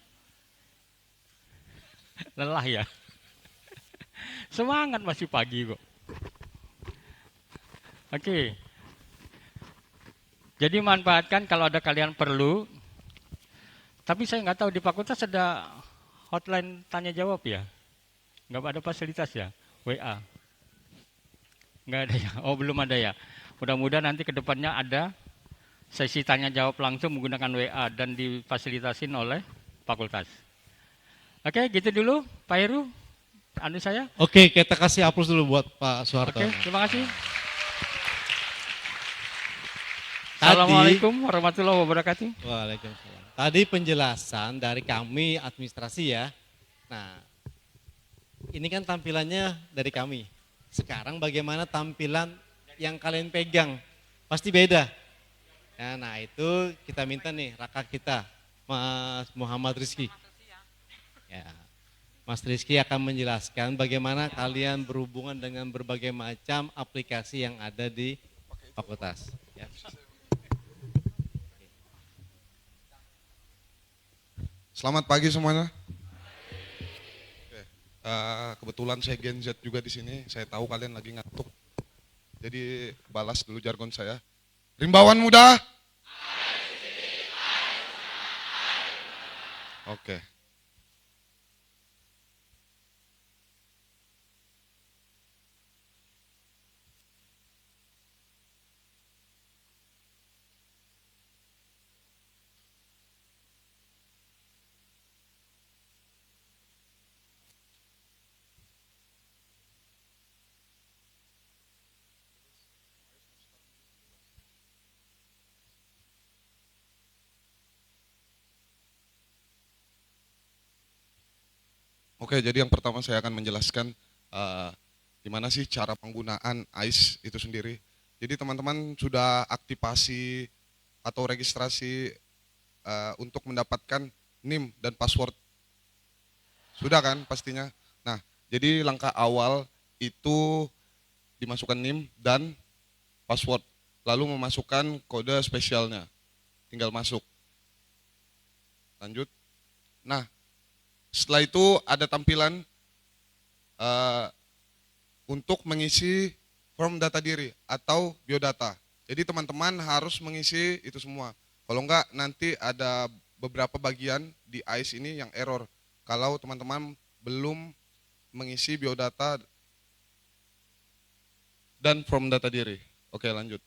C: Lelah ya. Semangat masih pagi kok. Oke. Jadi manfaatkan kalau ada kalian perlu. Tapi saya nggak tahu di fakultas ada hotline tanya jawab ya? Nggak ada fasilitas ya? WA? Nggak ada ya? Oh belum ada ya? Mudah-mudahan nanti ke depannya ada sesi tanya jawab langsung menggunakan WA dan difasilitasin oleh fakultas. Oke, gitu dulu Pak Heru. Anu saya.
A: Oke, kita kasih aplaus dulu buat Pak Soeharto.
C: Oke, terima kasih.
A: Tadi,
C: Assalamualaikum warahmatullahi wabarakatuh.
A: Waalaikumsalam. Tadi penjelasan dari kami administrasi ya. Nah, ini kan tampilannya dari kami. Sekarang bagaimana tampilan yang kalian pegang? Pasti beda. Ya, nah itu kita minta nih rakan kita, Mas Muhammad Rizky. Ya, Mas Rizky akan menjelaskan bagaimana kalian berhubungan dengan berbagai macam aplikasi yang ada di fakultas. Ya.
D: Selamat pagi semuanya. Oke, kebetulan saya Gen Z juga di sini. Saya tahu kalian lagi ngantuk. Jadi balas dulu jargon saya. Rimbawan muda. Oke. Oke, jadi yang pertama saya akan menjelaskan gimana sih cara penggunaan AIS itu sendiri. Jadi teman-teman sudah aktivasi atau registrasi untuk mendapatkan NIM dan password. Sudah kan pastinya? Nah, jadi langkah awal itu dimasukkan NIM dan password. Lalu memasukkan kode spesialnya. Tinggal masuk. Lanjut. Nah, setelah itu ada tampilan untuk mengisi form data diri atau biodata. Jadi teman-teman harus mengisi itu semua. Kalau enggak nanti ada beberapa bagian di AIS ini yang error. Kalau teman-teman belum mengisi biodata dan form data diri. Oke, lanjut.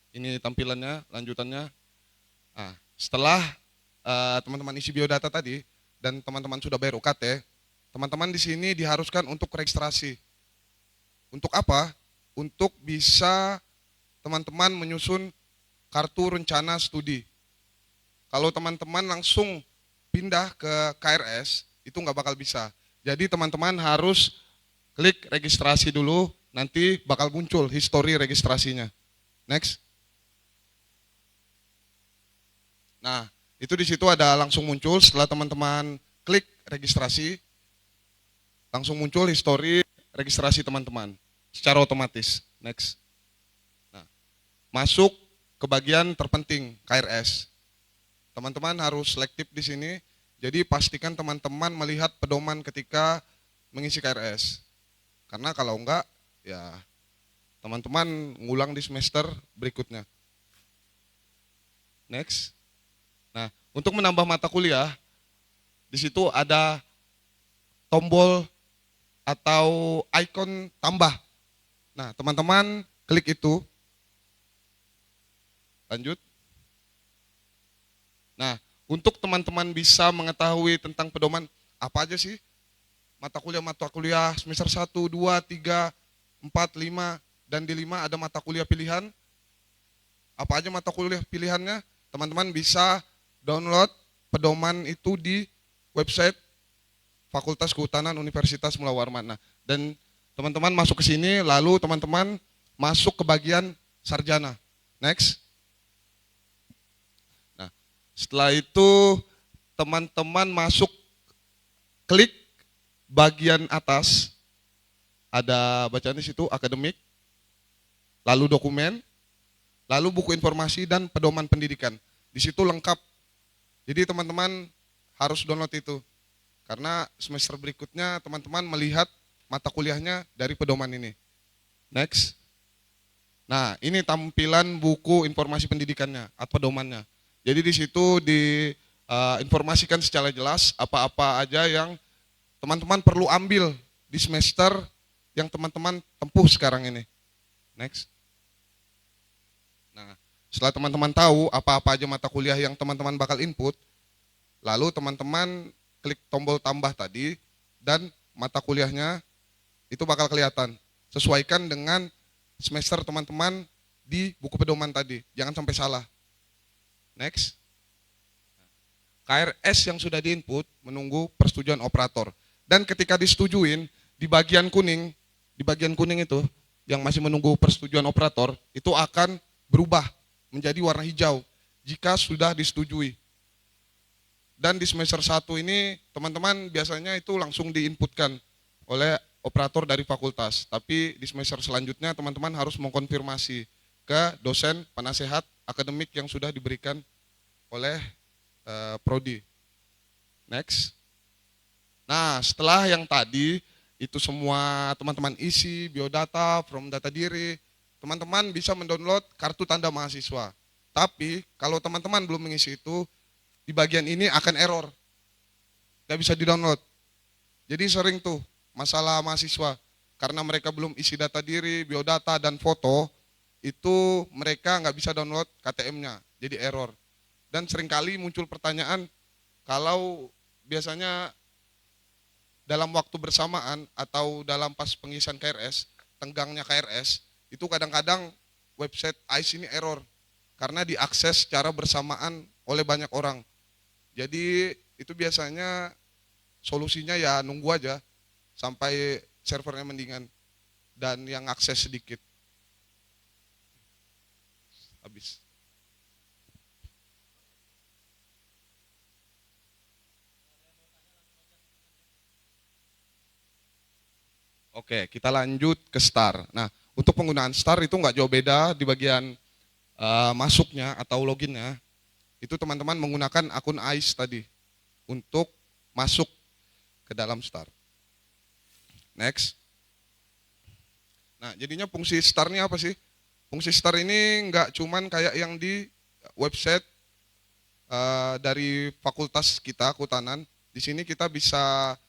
D: Ini tampilannya, lanjutannya. Nah, setelah teman-teman isi biodata tadi dan teman-teman sudah bayar UKT, teman-teman di sini diharuskan untuk registrasi. Untuk apa? Untuk bisa teman-teman menyusun kartu rencana studi. Kalau teman-teman langsung pindah ke KRS, itu nggak bakal bisa. Jadi teman-teman harus klik registrasi dulu, nanti bakal muncul histori registrasinya. Next. Nah, itu di situ ada langsung muncul setelah teman-teman klik registrasi, langsung muncul histori registrasi teman-teman secara otomatis. Next. Nah, masuk ke bagian terpenting KRS. Teman-teman harus selektif di sini. Jadi pastikan teman-teman melihat pedoman ketika mengisi KRS. Karena kalau enggak, ya teman-teman ngulang di semester berikutnya. Next. Nah, untuk menambah mata kuliah, di situ ada tombol atau ikon tambah. Nah, teman-teman klik itu. Lanjut. Nah, untuk teman-teman bisa mengetahui tentang pedoman, apa aja sih mata kuliah semester 1, 2, 3, 4, 5, dan di 5 ada mata kuliah pilihan. Apa aja mata kuliah pilihannya? Teman-teman bisa download pedoman itu di website Fakultas Kehutanan Universitas Mula Warman. Nah, dan teman-teman masuk ke sini, lalu teman-teman masuk ke bagian sarjana. Next. Nah, setelah itu teman-teman masuk, klik bagian atas, ada bacaan di situ akademik, lalu dokumen, lalu buku informasi dan pedoman pendidikan. Di situ lengkap. Jadi teman-teman harus download itu. Karena semester berikutnya teman-teman melihat mata kuliahnya dari pedoman ini. Next. Nah, ini tampilan buku informasi pendidikannya atau pedomannya. Jadi di situ diinformasikan secara jelas apa-apa aja yang teman-teman perlu ambil di semester yang teman-teman tempuh sekarang ini. Next. Nah, setelah teman-teman tahu apa-apa aja mata kuliah yang teman-teman bakal input, lalu teman-teman klik tombol tambah tadi dan mata kuliahnya itu bakal kelihatan. Sesuaikan dengan semester teman-teman di buku pedoman tadi. Jangan sampai salah. Next. KRS yang sudah diinput menunggu persetujuan operator. Dan ketika disetujuin, di bagian kuning itu yang masih menunggu persetujuan operator, itu akan berubah menjadi warna hijau jika sudah disetujui. Dan di semester 1 ini teman-teman biasanya itu langsung diinputkan oleh operator dari fakultas. Tapi di semester selanjutnya teman-teman harus mengkonfirmasi ke dosen penasehat akademik yang sudah diberikan oleh prodi. Next. Nah, setelah yang tadi itu semua teman-teman isi biodata, from data diri, teman-teman bisa mendownload kartu tanda mahasiswa. Tapi kalau teman-teman belum mengisi itu, di bagian ini akan error. Nggak bisa di-download. Jadi sering tuh masalah mahasiswa. Karena mereka belum isi data diri, biodata, dan foto, itu mereka nggak bisa download KTM-nya. Jadi error. Dan seringkali muncul pertanyaan, kalau biasanya dalam waktu bersamaan atau dalam pas pengisian KRS, tenggangnya KRS, itu kadang-kadang website ICE ini error. Karena diakses secara bersamaan oleh banyak orang. Jadi itu biasanya solusinya ya nunggu aja sampai servernya mendingan dan yang akses sedikit. Habis. Oke, kita lanjut ke STAR. Nah, untuk penggunaan STAR itu nggak jauh beda di bagian masuknya atau loginnya. Itu teman-teman menggunakan akun AIS tadi untuk masuk ke dalam STAR. Next. Nah, jadinya fungsi STAR ini apa sih? Fungsi STAR ini nggak cuman kayak yang di website dari fakultas kita, Kehutanan. Di sini kita bisa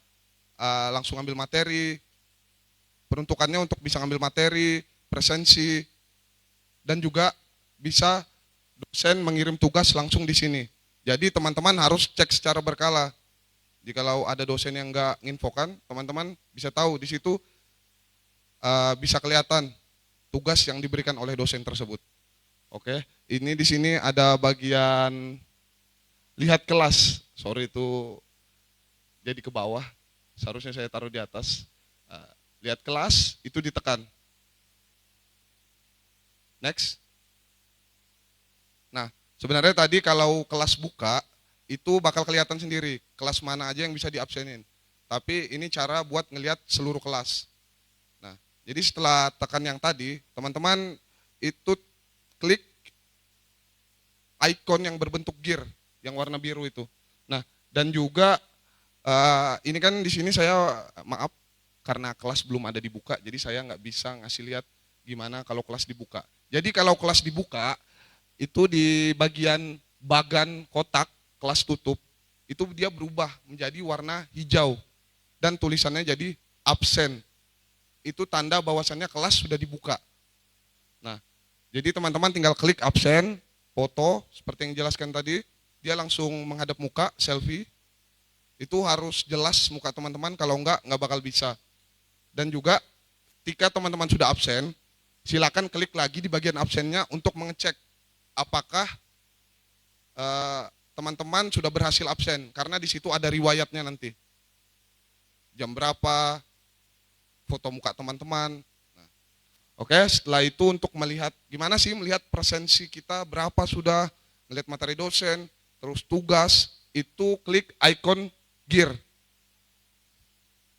D: langsung ambil materi, peruntukannya untuk bisa ngambil materi, presensi, dan juga bisa dosen mengirim tugas langsung di sini. Jadi teman-teman harus cek secara berkala. Jikalau ada dosen yang nggak nginfokan, teman-teman bisa tahu di situ bisa kelihatan tugas yang diberikan oleh dosen tersebut. Oke, ini di sini ada bagian lihat kelas. Sorry itu jadi ke bawah. Seharusnya saya taruh di atas. Lihat kelas itu ditekan. Next. Nah, sebenarnya tadi kalau kelas buka itu bakal kelihatan sendiri kelas mana aja yang bisa diabsenin. Tapi ini cara buat ngelihat seluruh kelas. Nah, jadi setelah tekan yang tadi, teman-teman itu klik icon yang berbentuk gear yang warna biru itu. Nah, dan juga ini kan di sini saya maaf karena kelas belum ada dibuka, jadi saya nggak bisa ngasih lihat gimana kalau kelas dibuka. Jadi kalau kelas dibuka itu di bagian bagan kotak kelas tutup itu dia berubah menjadi warna hijau dan tulisannya jadi absen. Itu tanda bahwasannya kelas sudah dibuka. Nah, jadi teman-teman tinggal klik absen, foto seperti yang dijelaskan tadi, dia langsung menghadap muka, selfie. Itu harus jelas muka teman-teman, kalau enggak bakal bisa. Dan juga ketika teman-teman sudah absen, silakan klik lagi di bagian absennya untuk mengecek apakah teman-teman sudah berhasil absen, karena di situ ada riwayatnya nanti. Jam berapa, foto muka teman-teman. Nah, oke, setelah itu untuk melihat gimana sih melihat presensi kita berapa sudah, melihat materi dosen, terus tugas, itu klik icon gear.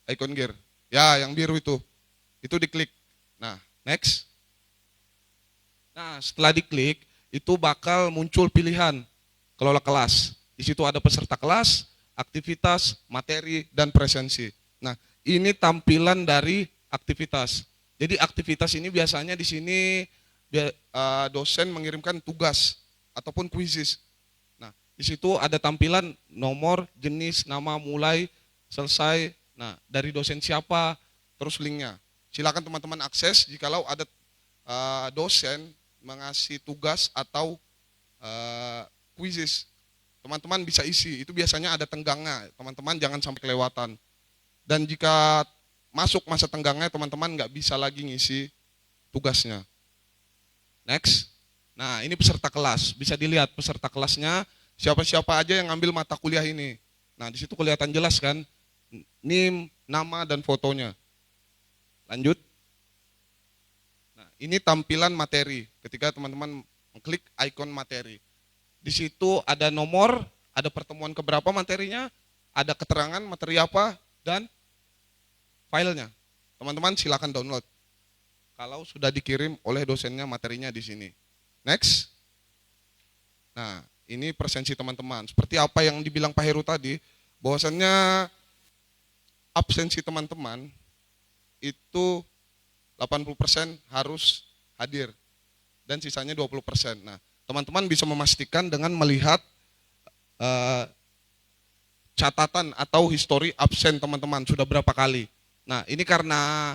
D: Icon gear. Ya, yang biru itu diklik. Nah, next. Nah, setelah diklik, itu bakal muncul pilihan kelola kelas. Di situ ada peserta kelas, aktivitas, materi, dan presensi. Nah, ini tampilan dari aktivitas. Jadi aktivitas ini biasanya di sini dosen mengirimkan tugas ataupun kuisis. Nah, di situ ada tampilan nomor, jenis, nama, mulai, selesai. Nah, dari dosen siapa, terus linknya. Silakan teman-teman akses jikalau ada dosen mengasih tugas atau kuisis. Teman-teman bisa isi, itu biasanya ada tenggangnya. Teman-teman jangan sampai kelewatan. Dan jika masuk masa tenggangnya, teman-teman nggak bisa lagi ngisi tugasnya. Next. Nah, ini peserta kelas. Bisa dilihat peserta kelasnya, siapa-siapa aja yang ngambil mata kuliah ini. Nah, di situ kelihatan jelas kan, NIM, nama, dan fotonya. Lanjut. Nah, ini tampilan materi. Ketika teman-teman mengklik ikon materi. Di situ ada nomor, ada pertemuan keberapa materinya, ada keterangan materi apa, dan filenya. Teman-teman silakan download. Kalau sudah dikirim oleh dosennya materinya di sini. Next. Nah, ini presensi teman-teman. Seperti apa yang dibilang Pak Heru tadi, bahwasannya absensi teman-teman itu 80% harus hadir dan sisanya 20%. Nah, teman-teman bisa memastikan dengan melihat catatan atau histori absen teman-teman sudah berapa kali. Nah, ini karena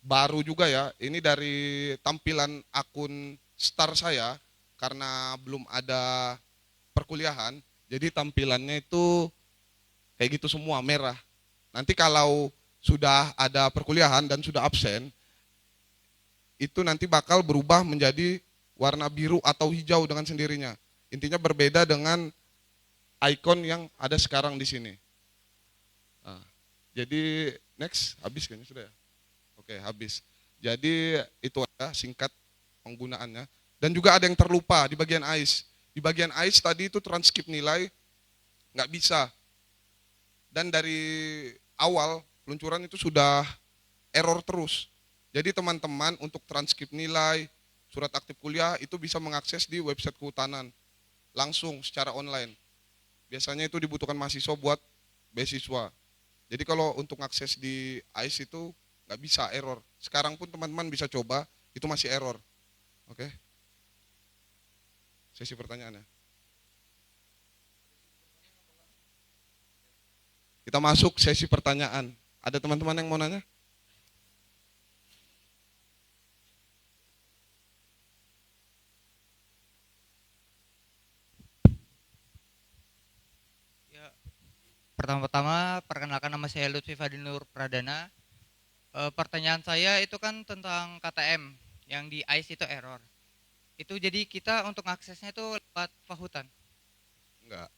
D: baru juga ya, ini dari tampilan akun Star saya, karena belum ada perkuliahan, jadi tampilannya itu kayak gitu semua, merah. Nanti kalau sudah ada perkuliahan dan sudah absen, itu nanti bakal berubah menjadi warna biru atau hijau dengan sendirinya. Intinya berbeda dengan ikon yang ada sekarang di sini. Nah, jadi next, habis kayaknya sudah ya? Oke, habis. Jadi itu ada singkat penggunaannya. Dan juga ada yang terlupa di bagian AIS. Di bagian AIS tadi itu transkrip nilai nggak bisa. Dan dari awal peluncuran itu sudah error terus. Jadi teman-teman untuk transkrip nilai, surat aktif kuliah itu bisa mengakses di website kehutanan langsung secara online. Biasanya itu dibutuhkan mahasiswa buat beasiswa. Jadi kalau untuk akses di AIS itu nggak bisa, error. Sekarang pun teman-teman bisa coba, itu masih error. Oke. Sesi pertanyaannya. Kita masuk sesi pertanyaan. Ada teman-teman yang mau nanya?
E: Pertama-tama perkenalkan nama saya Lutfi Fadinur Pradana. Pertanyaan saya itu kan tentang KTM yang di ICE itu error. Itu jadi kita untuk aksesnya itu lewat Pahutan.
D: Enggak.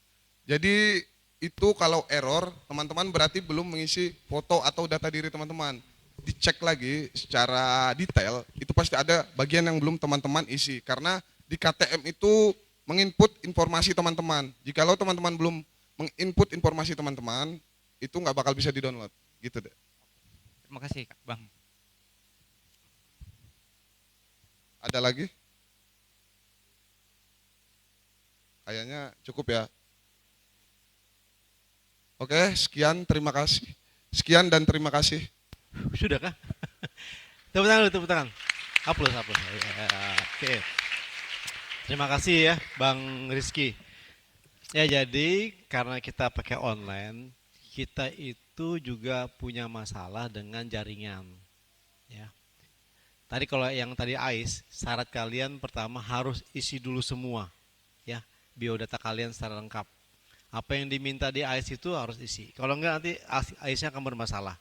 D: Jadi itu kalau error, teman-teman berarti belum mengisi foto atau data diri teman-teman. Dicek lagi secara detail, itu pasti ada bagian yang belum teman-teman isi. Karena di KTM itu menginput informasi teman-teman. Jikalau teman-teman belum menginput informasi teman-teman, itu nggak bakal bisa di-download. Gitu deh.
E: Terima kasih Kak, Bang.
D: Ada lagi? Kayaknya cukup ya. Oke, sekian, terima kasih. Sekian dan terima kasih.
A: Sudah kah? Tepuk tangan dulu, tepuk tangan. Aplaus, aplaus. Oke. Terima kasih ya Bang Rizky. Ya jadi karena kita pakai online, kita itu juga punya masalah dengan jaringan. Ya. Tadi kalau yang tadi AIS, syarat kalian pertama harus isi dulu semua. Ya, biodata kalian secara lengkap. Apa yang diminta di AIS itu harus isi. Kalau enggak nanti AIS-nya akan bermasalah.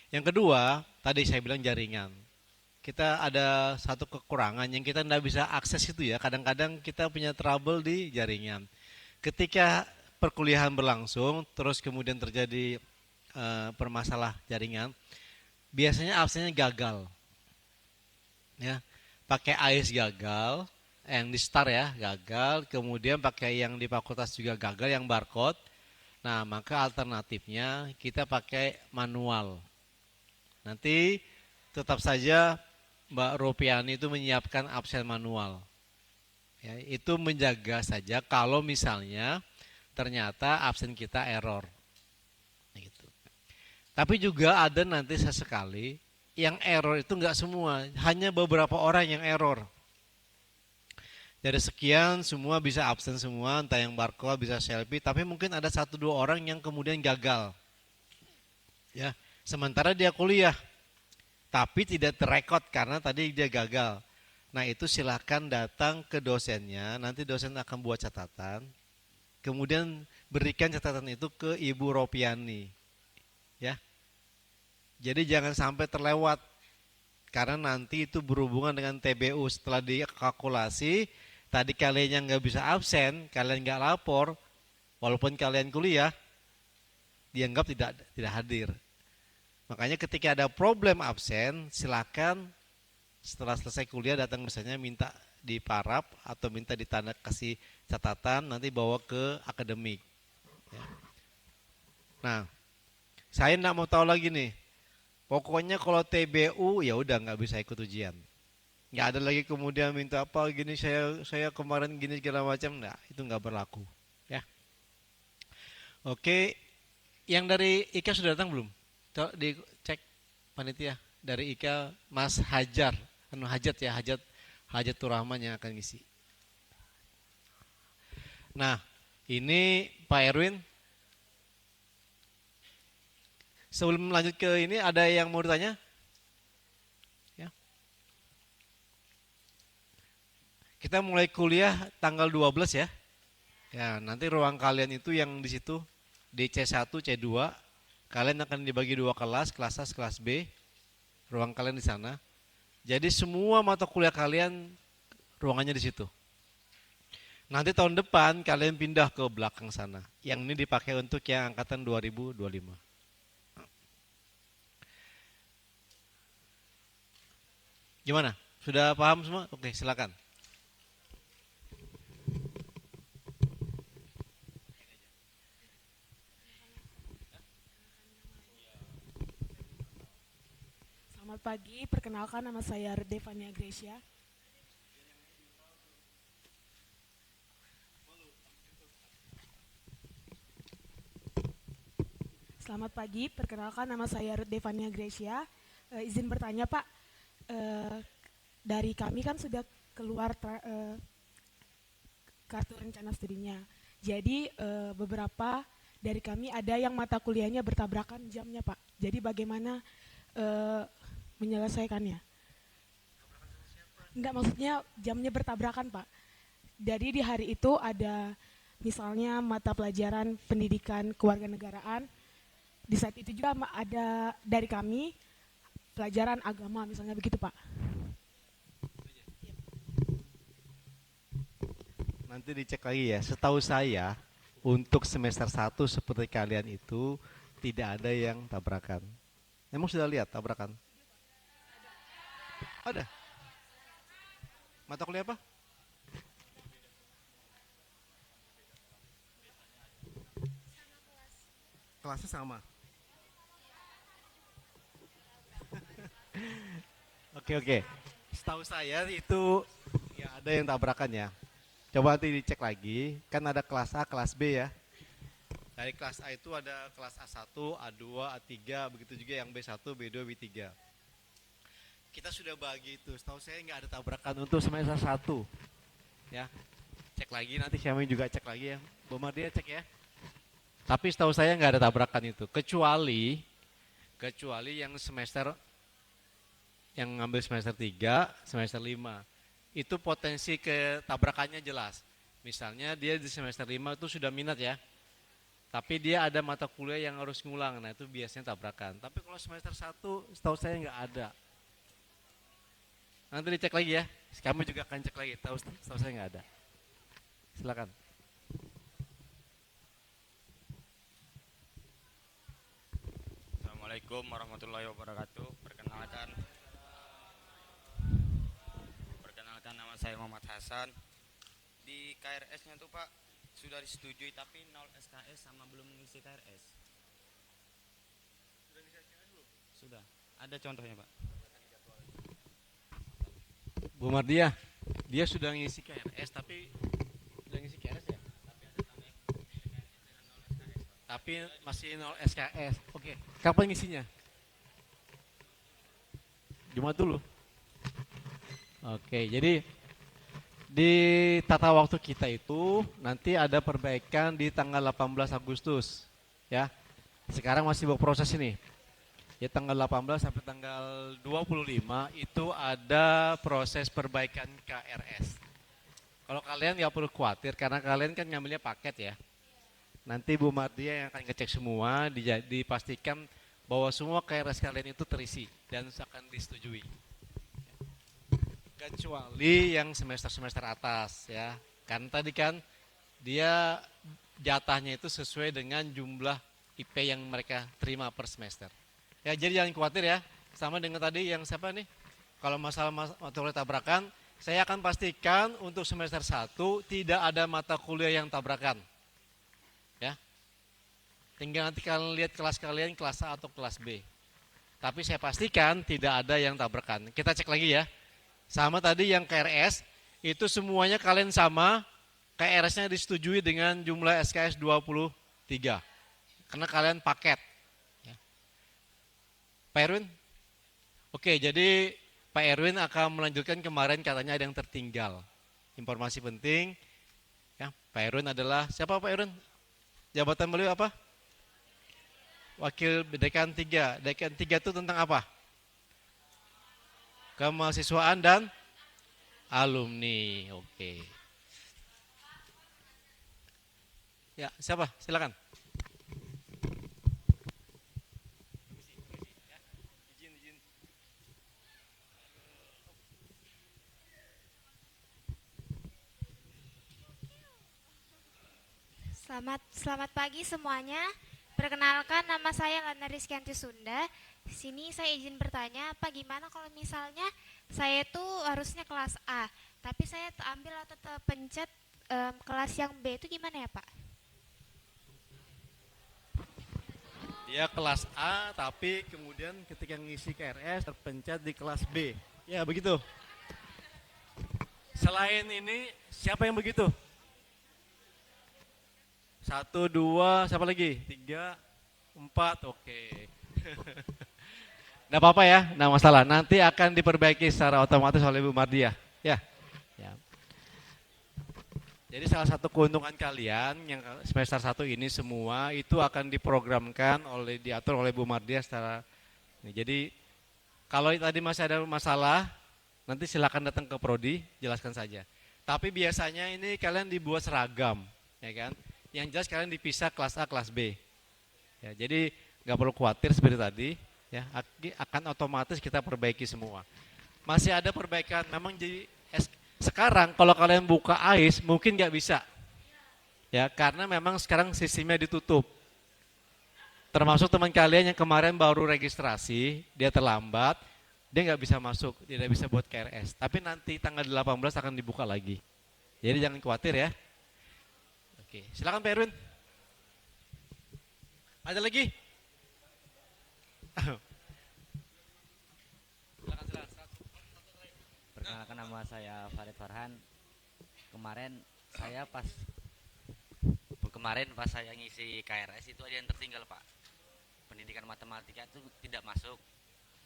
A: Yang kedua, tadi saya bilang jaringan. Kita ada satu kekurangan yang kita tidak bisa akses itu ya. Kadang-kadang kita punya trouble di jaringan. Ketika perkuliahan berlangsung, terus kemudian terjadi permasalah jaringan, biasanya absennya gagal. Ya, pakai AIS gagal, yang di STAR ya gagal, kemudian pakai yang di fakultas juga gagal, yang barcode. Nah, maka alternatifnya kita pakai manual. Nanti tetap saja Mbak Ropiani itu menyiapkan absen manual. Ya, itu menjaga saja kalau misalnya ternyata absen kita error. Gitu. Tapi juga ada nanti sesekali yang error itu enggak semua, hanya beberapa orang yang error. Dari sekian semua bisa absen semua, entah yang barcode bisa selfie, tapi mungkin ada 1-2 orang yang kemudian gagal. Ya, sementara dia kuliah, tapi tidak terrekod karena tadi dia gagal. Nah itu silahkan datang ke dosennya, nanti dosen akan buat catatan, kemudian berikan catatan itu ke Ibu Ropiani. Ya, jadi jangan sampai terlewat, karena nanti itu berhubungan dengan TBU. Setelah dikalkulasi, tadi kalian yang nggak bisa absen, kalian nggak lapor, walaupun kalian kuliah, dianggap tidak hadir. Makanya ketika ada problem absen, silakan setelah selesai kuliah datang misalnya minta diparap atau minta ditanda kasih catatan, nanti bawa ke akademik. Ya. Nah, saya enggak mau tahu lagi nih. Pokoknya kalau TBU ya udah nggak bisa ikut ujian. Nggak ada lagi kemudian minta apa gini, saya kemarin gini segala macam, nah itu nggak berlaku. Ya. Oke, yang dari IKA sudah datang belum? Coba dicek panitia dari IKA, Mas Hajar. Hajat ya, Hajatur Rahman yang akan ngisi. Nah, ini Pak Erwin. Sebelum lanjut ke ini, ada yang mau ditanya? Ya. Kita mulai kuliah tanggal 12 ya. Ya, nanti ruang kalian itu yang di situ di C1, C2. Kalian akan dibagi 2 kelas, kelas A, kelas B. Ruang kalian di sana. Jadi semua mata kuliah kalian ruangannya di situ. Nanti tahun depan kalian pindah ke belakang sana. Yang ini dipakai untuk yang angkatan 2025. Gimana? Sudah paham semua? Oke, silakan.
F: Selamat pagi, perkenalkan nama saya Devania Gracia. Selamat pagi, perkenalkan nama saya Devania Gracia. Izin bertanya Pak, dari kami kan sudah keluar kartu rencana studinya. Jadi beberapa dari kami ada yang mata kuliahnya bertabrakan jamnya Pak. Jadi bagaimana menyelesaikannya? Enggak, maksudnya jamnya bertabrakan Pak. Jadi di hari itu ada misalnya mata pelajaran pendidikan kewarganegaraan. Di saat itu juga ada dari kami pelajaran agama misalnya begitu Pak.
A: Nanti dicek lagi ya. Setahu saya untuk semester 1 seperti kalian itu tidak ada yang tabrakan. Emang sudah lihat tabrakan? Ada. Mata kuliah apa? Kelasnya sama. Oke. Setahu saya itu ya ada yang tabrakan ya. Coba nanti dicek lagi. Kan ada kelas A, kelas B ya. Dari kelas A itu ada kelas A1, A2, A3, begitu juga yang B1, B2, B3. Kita sudah bagi itu. Setahu saya nggak ada tabrakan untuk semester 1. Ya. Cek lagi nanti Syami juga cek lagi ya. Bu Mardia cek ya. Tapi setahu saya nggak ada tabrakan itu. Kecuali yang semester yang ngambil semester 3, semester 5. Itu potensi ketabrakannya jelas. Misalnya dia di semester 5 itu sudah minat ya. Tapi dia ada mata kuliah yang harus ngulang. Nah itu biasanya tabrakan. Tapi kalau semester 1 setahu saya nggak ada. Nanti dicek lagi ya. Kamu juga akan cek lagi. Setahu saya nggak ada. Silakan.
G: Assalamualaikum warahmatullahi wabarakatuh. Perkenalkan nama saya Muhammad Hasan. Di KRS-nya tuh Pak sudah disetujui tapi 0 SKS sama belum mengisi KRS. Sudah mengisi KRS belum? Sudah. Ada contohnya Pak.
A: Bu Mardia, dia sudah ngisi KRS tapi sudah ngisi KRS ya? Tapi masih 0 SKS. Oke, kapan ngisinya? Jumat dulu. Oke, jadi di tata waktu kita itu nanti ada perbaikan di tanggal 18 Agustus. Ya, sekarang masih berproses ini. Ya tanggal 18 sampai tanggal 25 itu ada proses perbaikan KRS. Kalau kalian nggak perlu khawatir karena kalian kan ngambilnya paket ya. Nanti Bu Mardia yang akan ngecek semua, dipastikan bahwa semua KRS kalian itu terisi dan akan disetujui. Kecuali yang semester-semester atas ya. Kan tadi kan dia jatahnya itu sesuai dengan jumlah IP yang mereka terima per semester. Ya jadi jangan khawatir ya. Sama dengan tadi yang siapa nih? Kalau masalah mata kuliah tabrakan, saya akan pastikan untuk semester 1 tidak ada mata kuliah yang tabrakan. Ya. Tinggal nanti kalian lihat kelas kalian kelas A atau kelas B. Tapi saya pastikan tidak ada yang tabrakan. Kita cek lagi ya. Sama tadi yang KRS, itu semuanya kalian sama, KRS-nya disetujui dengan jumlah SKS 23. Karena kalian paket. Ya. Pak Erwin? Oke, jadi Pak Erwin akan melanjutkan kemarin katanya ada yang tertinggal. Informasi penting. Ya, Pak Erwin adalah, siapa Pak Erwin? Jabatan beliau apa? Wakil Dekan 3. Dekan 3 itu tentang apa? Kemahasiswaan dan alumni. Oke. Ya, siapa? Silakan.
H: Selamat pagi semuanya. Perkenalkan nama saya Lana Rizkyanti Sunda. Di sini saya izin bertanya, Pak gimana kalau misalnya saya itu harusnya kelas A, tapi saya ambil atau terpencet kelas yang B itu gimana ya Pak?
A: Dia kelas A tapi kemudian ketika ngisi KRS terpencet di kelas B. Ya begitu. Selain ini siapa yang begitu? 1, 2, siapa lagi? 3, 4, oke. Nggak apa-apa ya, nggak masalah. Nanti akan diperbaiki secara otomatis oleh Bu Mardia. Ya. Jadi salah satu keuntungan kalian yang semester 1 ini semua itu akan diprogramkan diatur oleh Bu Mardia secara ini. Jadi kalau tadi masih ada masalah, nanti silakan datang ke Prodi, jelaskan saja. Tapi biasanya ini kalian dibuat seragam. ya kan? Yang jelas kalian dipisah kelas A, kelas B. Ya, jadi nggak perlu khawatir seperti tadi, ya akan otomatis kita perbaiki semua. Masih ada perbaikan, memang jadi sekarang kalau kalian buka AIS mungkin nggak bisa, ya karena memang sekarang sistemnya ditutup. Termasuk teman kalian yang kemarin baru registrasi, dia terlambat, dia nggak bisa masuk, tidak bisa buat KRS. Tapi nanti tanggal 18 akan dibuka lagi. Jadi jangan khawatir ya. Oke, silakan Pak Erwin. Ada lagi?
I: Perkenalkan, nama saya Farid Farhan. Kemarin pas saya ngisi KRS itu ada yang tertinggal, Pak. Pendidikan matematika itu tidak masuk.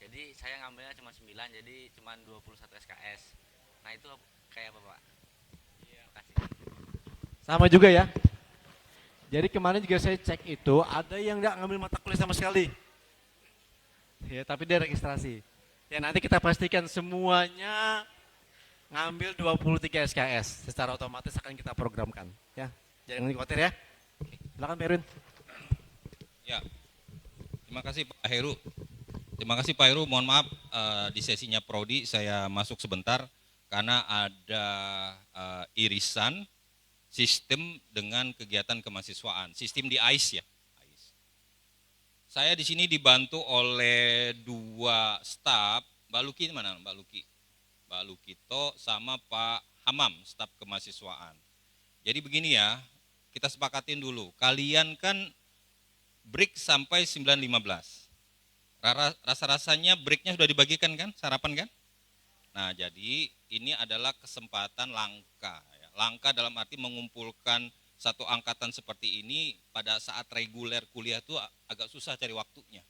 I: Jadi saya ngambilnya cuma 9, jadi cuma 21 SKS. Nah itu kayak apa, Pak? Iya. Makasih.
A: Sama juga ya. Jadi kemarin juga saya cek itu, ada yang nggak ngambil mata kuliah sama sekali. Ya, tapi dia registrasi. Ya nanti kita pastikan semuanya ngambil 23 SKS. Secara otomatis akan kita programkan. Ya, jangan khawatir ya. Oke, silakan Pak Erwin.
J: Ya, terima kasih Pak Heru. Terima kasih Pak Heru. Mohon maaf di sesinya Prodi saya masuk sebentar karena ada irisan sistem dengan kegiatan kemahasiswaan. Sistem di AIS ya. AIS. Saya di sini dibantu oleh 2 staf. Mbak Luki mana? Mbak Luki. Mbak Lukito sama Pak Hamam, staf kemahasiswaan. Jadi begini ya. Kita sepakatin dulu, kalian kan break sampai 9.15. Rasa-rasanya breaknya sudah dibagikan kan, sarapan kan? Nah jadi ini adalah kesempatan langka. Ya. Langka dalam arti mengumpulkan satu angkatan seperti ini pada saat reguler kuliah itu agak susah cari waktunya.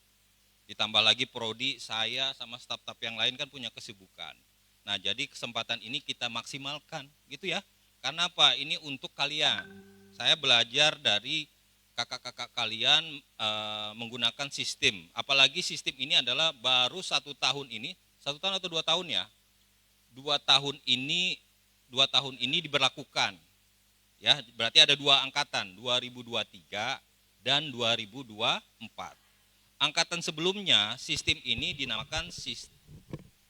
J: Ditambah lagi prodi, saya sama staf-staf yang lain kan punya kesibukan. Nah jadi kesempatan ini kita maksimalkan gitu ya. Karena apa? Ini untuk kalian. Saya belajar dari kakak-kakak kalian menggunakan sistem. Apalagi sistem ini adalah baru 1 tahun ini, 1 tahun atau 2 tahun ya. 2 tahun ini diberlakukan. Ya, berarti ada 2 angkatan, 2023 dan 2024. Angkatan sebelumnya sistem ini dinamakan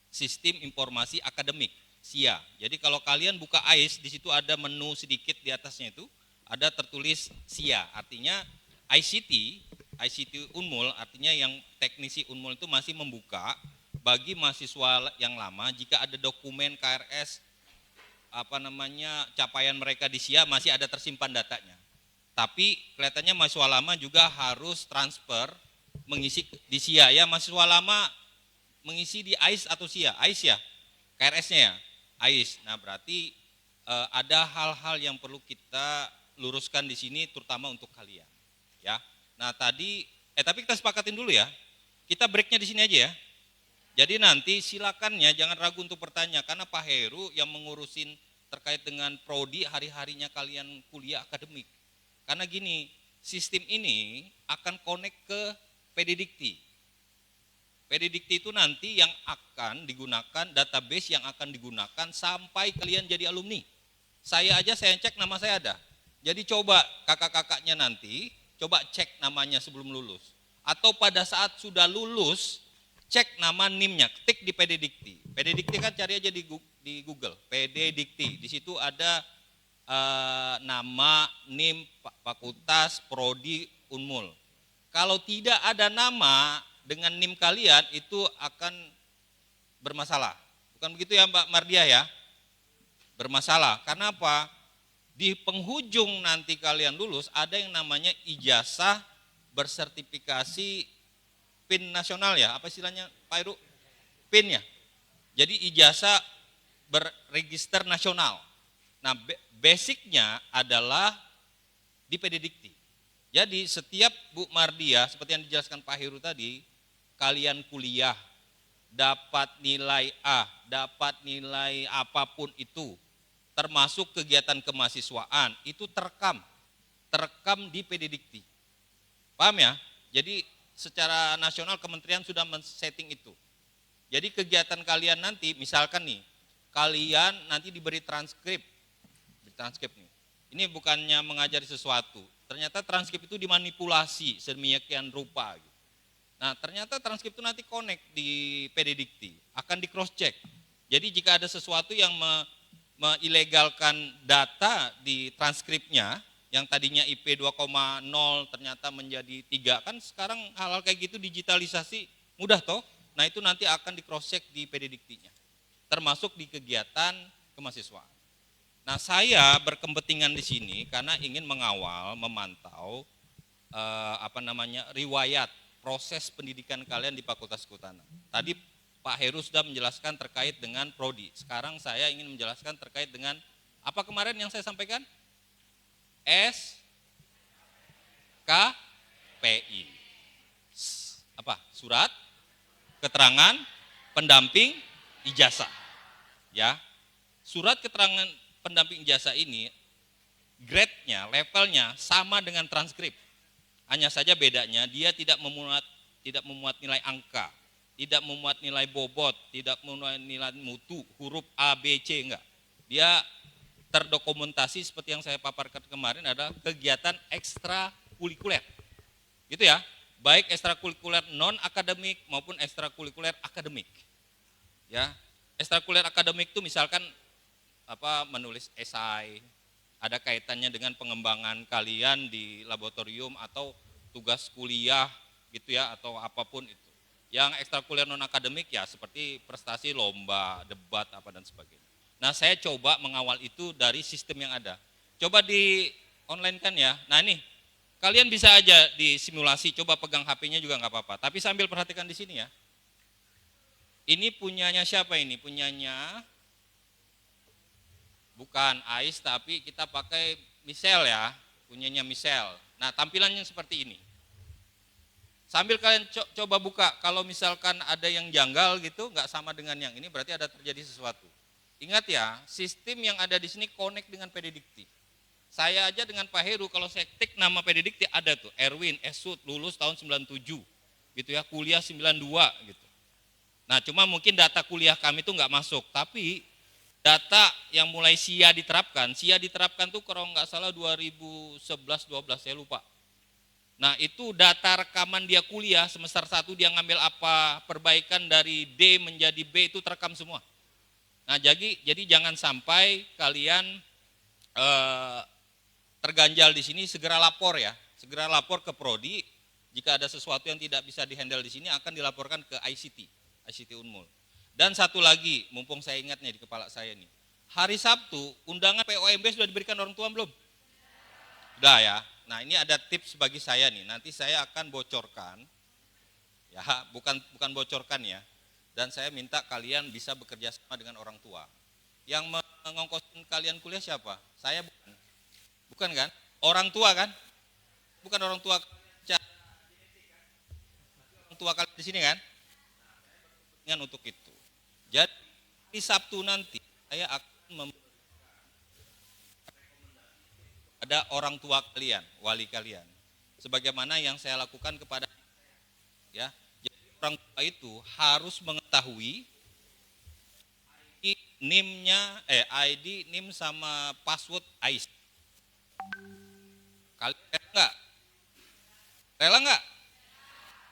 J: sistem informasi akademik, SIA. Jadi kalau kalian buka AIS, di situ ada menu sedikit di atasnya itu, ada tertulis SIA, artinya ICT Unmul, artinya yang teknisi Unmul itu masih membuka bagi mahasiswa yang lama jika ada dokumen KRS capaian mereka di SIA masih ada tersimpan datanya. Tapi kelihatannya mahasiswa lama juga harus transfer mengisi di SIA ya, mahasiswa lama mengisi di AIS atau SIA, AIS ya, KRS-nya ya, AIS. Nah berarti ada hal-hal yang perlu kita luruskan di sini terutama untuk kalian ya. Nah tadi tapi kita sepakatin dulu ya, kita breaknya di sini aja ya. Jadi nanti silakannya jangan ragu untuk bertanya, karena Pak Heru yang mengurusin terkait dengan prodi hari-harinya kalian kuliah akademik. Karena gini, sistem ini akan connect ke PDDikti. PDDikti itu nanti yang akan digunakan, database yang akan digunakan sampai kalian jadi alumni. Saya cek nama saya ada. Jadi coba kakak-kakaknya nanti, coba cek namanya sebelum lulus. Atau pada saat sudah lulus, cek nama NIM-nya, ketik di PDDikti. PDDikti kan cari aja di Google, PDDikti. Di situ ada nama, NIM, fakultas, prodi, Unmul. Kalau tidak ada nama dengan NIM kalian, itu akan bermasalah. Bukan begitu ya Mbak Mardia ya? Bermasalah, karena apa? Di penghujung nanti kalian lulus ada yang namanya ijazah bersertifikasi PIN nasional ya, apa istilahnya Pak Heru? PIN ya. Jadi ijazah berregister nasional. Nah basicnya adalah di PDDikti. Jadi setiap Bu Mardia seperti yang dijelaskan Pak Heru tadi, kalian kuliah dapat nilai A, dapat nilai apapun itu, termasuk kegiatan kemahasiswaan, itu terekam di PDDikti. Paham ya? Jadi secara nasional kementerian sudah men-setting itu. Jadi kegiatan kalian nanti, misalkan nih, kalian nanti diberi transkrip nih. Ini bukannya mengajari sesuatu. Ternyata transkrip itu dimanipulasi sedemikian rupa. Nah, ternyata transkrip itu nanti connect di PD Dikti, akan di cross check. Jadi jika ada sesuatu yang meilegalkan data di transkripnya, yang tadinya IP 2,0 ternyata menjadi 3, kan sekarang hal-hal kayak gitu digitalisasi mudah toh. Nah, itu nanti akan di cross check di PD Diktinya, termasuk di kegiatan kemahasiswaan. Nah, saya berkepentingan di sini karena ingin mengawal, memantau riwayat proses pendidikan kalian di Fakultas Kehutanan. Tadi Pak Heru sudah menjelaskan terkait dengan prodi. Sekarang saya ingin menjelaskan terkait dengan apa kemarin yang saya sampaikan? SKPI. Apa? Surat keterangan pendamping ijazah. Ya. Surat keterangan pendamping ijazah ini grade-nya, levelnya sama dengan transkrip. Hanya saja bedanya dia tidak memuat nilai angka, tidak memuat nilai bobot, tidak memuat nilai mutu, huruf A, B, C, enggak. Dia terdokumentasi seperti yang saya paparkan kemarin adalah kegiatan ekstrakurikuler. Gitu ya, baik ekstrakurikuler non-akademik maupun ekstrakurikuler akademik. Ya, ekstrakurikuler akademik itu misalkan menulis esai, ada kaitannya dengan pengembangan kalian di laboratorium atau tugas kuliah gitu ya, atau apapun itu. Yang ekstrakurikuler non akademik ya seperti prestasi lomba, debat apa dan sebagainya. Nah, saya coba mengawal itu dari sistem yang ada. Coba di online kan ya. Nah, ini kalian bisa aja di simulasi, coba pegang HP-nya juga nggak apa-apa. Tapi sambil perhatikan di sini ya. Ini punyanya siapa ini? Punyanya bukan Ais, tapi kita pakai Michelle ya, punyanya Michelle. Nah, tampilannya seperti ini. Sambil kalian coba buka, kalau misalkan ada yang janggal gitu, nggak sama dengan yang ini, berarti ada terjadi sesuatu. Ingat ya, sistem yang ada di sini connect dengan PD Dikti. Saya aja dengan Pak Heru, kalau saya tik nama PD Dikti ada tuh, Erwin, Esud, lulus tahun 97, gitu ya, kuliah 92, gitu. Nah, cuma mungkin data kuliah kami tuh nggak masuk, tapi data yang mulai SIA diterapkan tuh kalau nggak salah 2011-12 saya lupa. Nah, itu data rekaman dia kuliah semester 1 dia ngambil apa, perbaikan dari D menjadi B itu terekam semua. Nah, jadi jangan sampai kalian terganjal di sini, segera lapor ya. Segera lapor ke prodi. Jika ada sesuatu yang tidak bisa dihandle di sini akan dilaporkan ke ICT Unmul. Dan satu lagi, mumpung saya ingat nih di kepala saya nih. Hari Sabtu, undangan POMB sudah diberikan orang tua belum? Sudah ya. Nah, ini ada tips bagi saya nih. Nanti saya akan bocorkan. Ya, bukan bocorkan ya. Dan saya minta kalian bisa bekerja sama dengan orang tua. Yang mengongkosin kalian kuliah siapa? Saya bukan. Bukan kan? Orang tua kan? Bukan orang tua. Orang tua kalian di sini kan? Dengan untuk itu. Jadi Sabtu nanti saya akan ada orang tua kalian, wali kalian. Sebagaimana yang saya lakukan kepada ya. Jadi orang tua itu harus mengetahui ID, NIM sama password AIS. Kalian rela enggak? Rela enggak?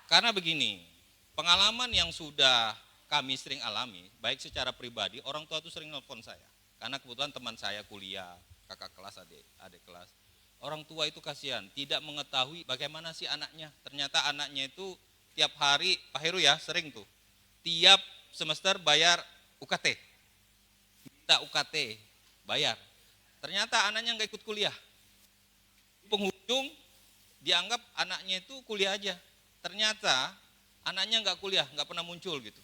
J: Karena begini, pengalaman yang sudah kami sering alami, baik secara pribadi, orang tua itu sering nelfon saya. Karena kebetulan teman saya kuliah, kakak kelas, adik kelas. Orang tua itu kasihan, tidak mengetahui bagaimana sih anaknya. Ternyata anaknya itu tiap hari, Pak Heru ya sering tuh, tiap semester bayar UKT. Minta UKT, bayar. Ternyata anaknya nggak ikut kuliah. Penghujung dianggap anaknya itu kuliah aja. Ternyata anaknya nggak kuliah, nggak pernah muncul gitu.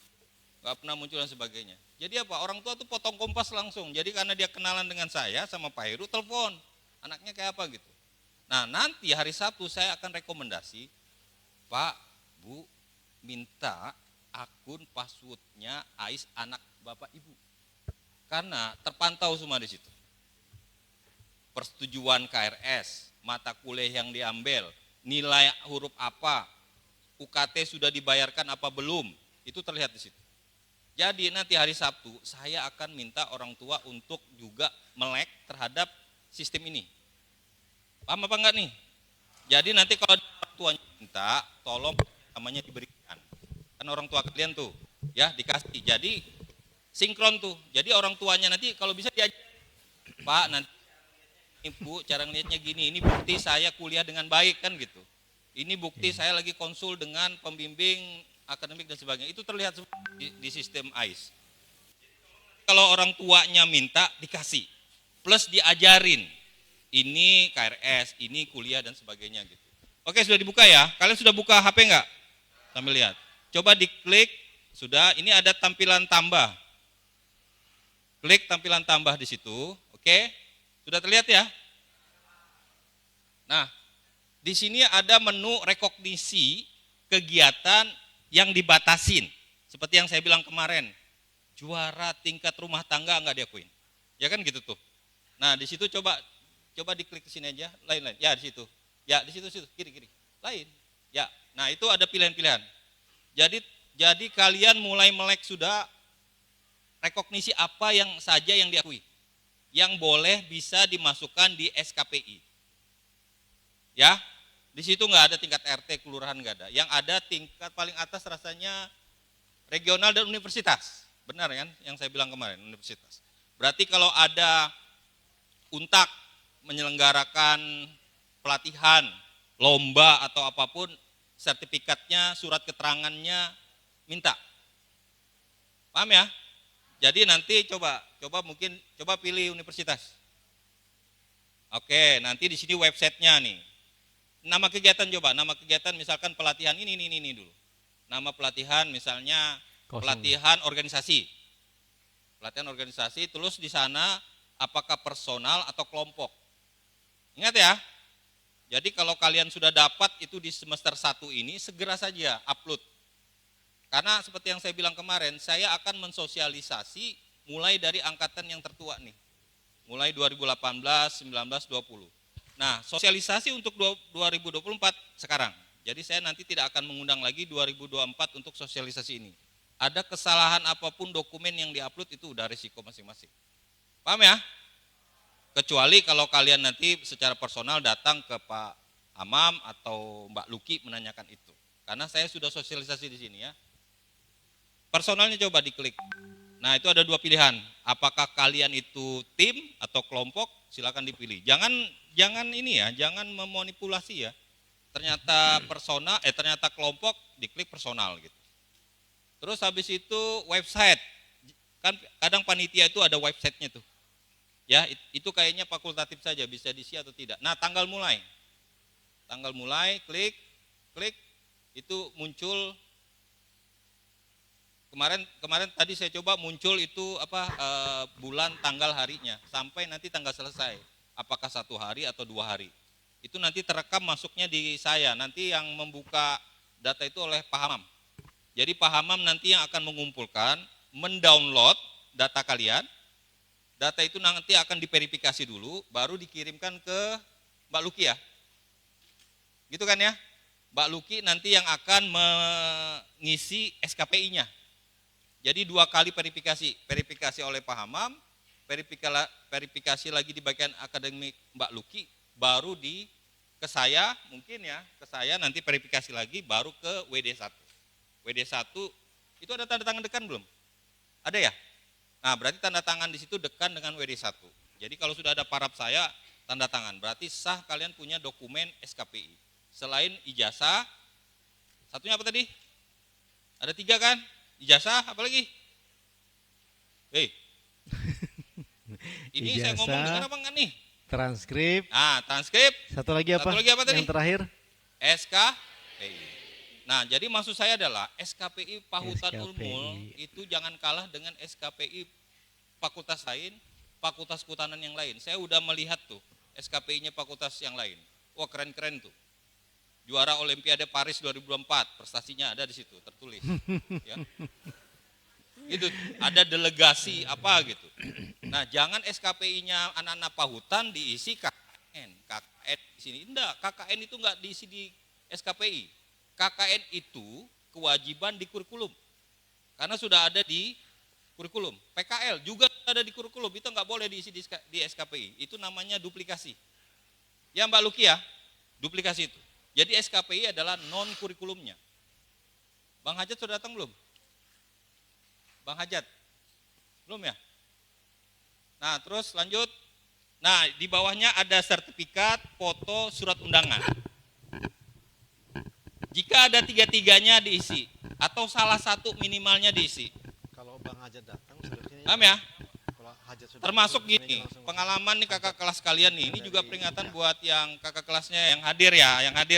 J: Nggak pernah muncul dan sebagainya. Jadi apa? Orang tua tuh potong kompas langsung. Jadi karena dia kenalan dengan saya sama Pak Heru, telepon. Anaknya kayak apa gitu. Nah, nanti hari Sabtu saya akan rekomendasi, Pak, Bu, minta akun passwordnya AIS anak Bapak Ibu. Karena terpantau semua di situ. Persetujuan KRS, mata kuliah yang diambil, nilai huruf apa, UKT sudah dibayarkan apa belum, itu terlihat di situ. Jadi nanti hari Sabtu saya akan minta orang tua untuk juga melek terhadap sistem ini. Paham apa enggak nih? Jadi nanti kalau orang tuanya minta, tolong namanya diberikan. Kan orang tua kalian tuh, ya dikasih. Jadi sinkron tuh. Jadi orang tuanya nanti kalau bisa diajar, Pak nanti Ibu cara ngelihatnya gini, ini bukti saya kuliah dengan baik kan gitu. Ini bukti saya lagi konsul dengan pembimbing akademik dan sebagainya. Itu terlihat di sistem AIS. Kalau orang tuanya minta dikasih, plus diajarin. Ini KRS, ini kuliah dan sebagainya gitu. Oke, sudah dibuka ya? Kalian sudah buka HP enggak? Sambil lihat. Coba diklik, sudah. Ini ada tampilan tambah. Klik tampilan tambah di situ. Oke. Sudah terlihat ya? Nah, di sini ada menu rekognisi kegiatan yang dibatasin. Seperti yang saya bilang kemarin, juara tingkat rumah tangga enggak diakuin. Ya kan gitu tuh. Nah, di situ coba diklik ke sini aja, lain-lain. Ya, di situ. Ya, di situ, kiri. Lain. Ya. Nah, itu ada pilihan-pilihan. Jadi kalian mulai melek sudah rekognisi apa yang saja yang diakui. Yang boleh bisa dimasukkan di SKPI. Ya, di situ nggak ada tingkat RT, kelurahan nggak ada. Yang ada tingkat paling atas rasanya regional dan universitas. Benar kan yang saya bilang kemarin, universitas. Berarti kalau ada Untak menyelenggarakan pelatihan, lomba atau apapun, sertifikatnya, surat keterangannya minta. Paham ya? Jadi nanti coba pilih universitas. Oke, nanti di sini websitenya nih. Nama kegiatan misalkan pelatihan ini dulu. Nama pelatihan misalnya pelatihan organisasi. Pelatihan organisasi, terus di sana apakah personal atau kelompok. Ingat ya. Jadi kalau kalian sudah dapat itu di semester 1 ini segera saja upload. Karena seperti yang saya bilang kemarin, saya akan mensosialisasi mulai dari angkatan yang tertua nih. Mulai 2018, 19, 20. Nah, sosialisasi untuk 2024 sekarang. Jadi saya nanti tidak akan mengundang lagi 2024 untuk sosialisasi ini. Ada kesalahan apapun dokumen yang diupload itu udah risiko masing-masing. Paham ya? Kecuali kalau kalian nanti secara personal datang ke Pak Amam atau Mbak Luki menanyakan itu. Karena saya sudah sosialisasi di sini ya. Personalnya coba diklik. Nah, itu ada 2 pilihan. Apakah kalian itu tim atau kelompok? Silakan dipilih. Jangan ini ya, jangan memanipulasi ya. Ternyata ternyata kelompok, diklik personal gitu. Terus habis itu website. Kan kadang panitia itu ada websitenya tuh. Ya, itu kayaknya fakultatif saja, bisa diisi atau tidak. Nah, tanggal mulai, klik, itu muncul. Kemarin tadi saya coba muncul itu bulan, tanggal, harinya, sampai nanti tanggal selesai. Apakah 1 hari atau 2 hari? Itu nanti terekam masuknya di saya. Nanti yang membuka data itu oleh Pak Hamam. Jadi Pak Hamam nanti yang akan mengumpulkan, mendownload data kalian. Data itu nanti akan diverifikasi dulu, baru dikirimkan ke Mbak Luki ya. Gitu kan ya? Mbak Luki nanti yang akan mengisi SKPI-nya. Jadi 2 kali verifikasi oleh Pak Hamam, verifikasi lagi di bagian akademik Mbak Luki, baru ke saya mungkin ya, ke saya nanti verifikasi lagi, baru ke WD1. WD1 itu ada tanda tangan dekan belum? Ada ya? Nah, berarti tanda tangan di situ dekan dengan WD1. Jadi kalau sudah ada paraf saya, tanda tangan, berarti sah kalian punya dokumen SKPI. Selain ijazah, satunya apa tadi? Ada 3 kan? Ijazah, apa lagi? Ini
A: Ijazah,
J: saya ngomong dengar apa enggak nih?
A: Transkrip.
J: Transkrip.
A: Satu lagi apa tadi? Yang terakhir?
J: SKPI. Nah, jadi maksud saya adalah SKPI Pahutan Unmul itu jangan kalah dengan SKPI fakultas lain, fakultas kehutanan yang lain. Saya udah melihat tuh SKPI-nya fakultas yang lain. Wah, keren-keren tuh. Juara Olimpiade Paris 2024, prestasinya ada di situ tertulis. Ya. Itu ada delegasi apa gitu. Nah, jangan SKPI-nya anak-anak pahutan diisi KKN. KKN di sini enggak, KKN itu enggak diisi di SKPI. KKN itu kewajiban di kurikulum. Karena sudah ada di kurikulum. PKL juga ada di kurikulum, itu enggak boleh diisi di SKPI. Itu namanya duplikasi. Ya Mbak Luki ya, duplikasi itu. Jadi SKPI adalah non kurikulumnya. Bang Hajat sudah datang belum? Bang Hajat? Belum ya? Nah terus lanjut. Nah di bawahnya ada sertifikat, foto, surat undangan. Jika ada tiga-tiganya diisi, atau salah satu minimalnya diisi.
A: Kalau Bang Hajat datang, seharusnya
J: Paham ya?
A: kalau Hajat sudah
J: Termasuk
A: datang,
J: gini,
A: langsung-
J: pengalaman nih kakak kelas kalian nih, ini juga peringatan buat yang kakak kelasnya yang hadir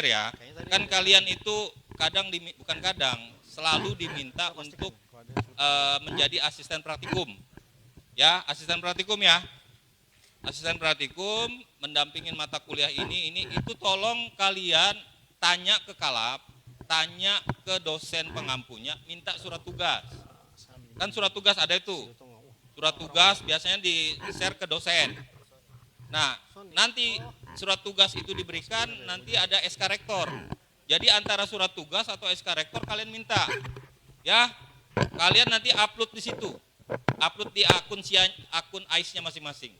J: ya. Kan kalian itu bukan kadang, selalu diminta untuk menjadi asisten praktikum. Ya, asisten praktikum ya. Asisten praktikum mendampingin mata kuliah ini itu tolong kalian tanya ke Kalap, tanya ke dosen pengampunya, minta surat tugas. Kan surat tugas ada itu. Surat tugas biasanya di-share ke dosen. Nah, nanti surat tugas itu diberikan, nanti ada SK rektor. Jadi antara surat tugas atau SK rektor kalian minta. Ya, kalian nanti upload di situ. Upload di akun AIS-nya masing-masing.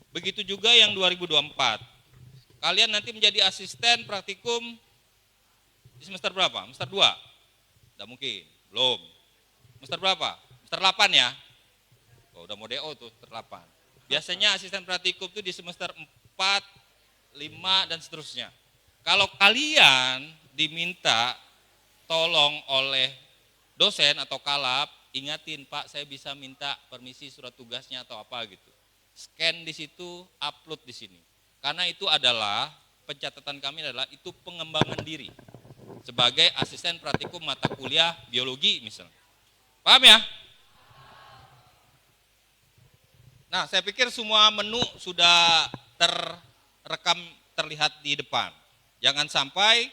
J: Begitu juga yang 2024. Kalian nanti menjadi asisten praktikum di semester berapa? Semester 2? Tidak mungkin, belum. Semester berapa? Semester 8 ya? Oh, udah mau DO tuh, semester 8. Biasanya asisten praktikum itu di semester 4, 5, dan seterusnya. Kalau kalian diminta tolong oleh dosen atau Kalap, ingatin Pak, saya bisa minta permisi surat tugasnya atau apa gitu. Scan di situ, upload di sini. Karena itu adalah, pencatatan kami adalah itu pengembangan diri. Sebagai asisten praktikum mata kuliah biologi misalnya. Paham ya? Nah, saya pikir semua menu sudah terekam, terlihat di depan. Jangan sampai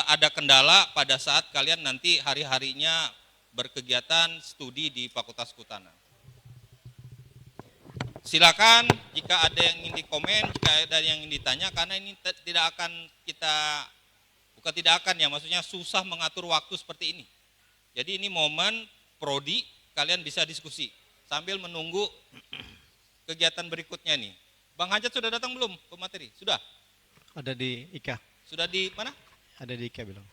J: ada kendala pada saat kalian nanti hari-harinya berkegiatan studi di Fakultas Kehutanan. Silakan jika ada yang ingin dikomen, jika ada yang ingin ditanya, karena ini tidak akan kita, bukan tidak akan ya, maksudnya susah mengatur waktu seperti ini. Jadi ini momen prodi, kalian bisa diskusi sambil menunggu kegiatan berikutnya nih. Bang Hajat sudah datang belum ke materi? Sudah?
A: Ada di IKA.
J: Sudah di mana?
A: Ada di IKA bilang.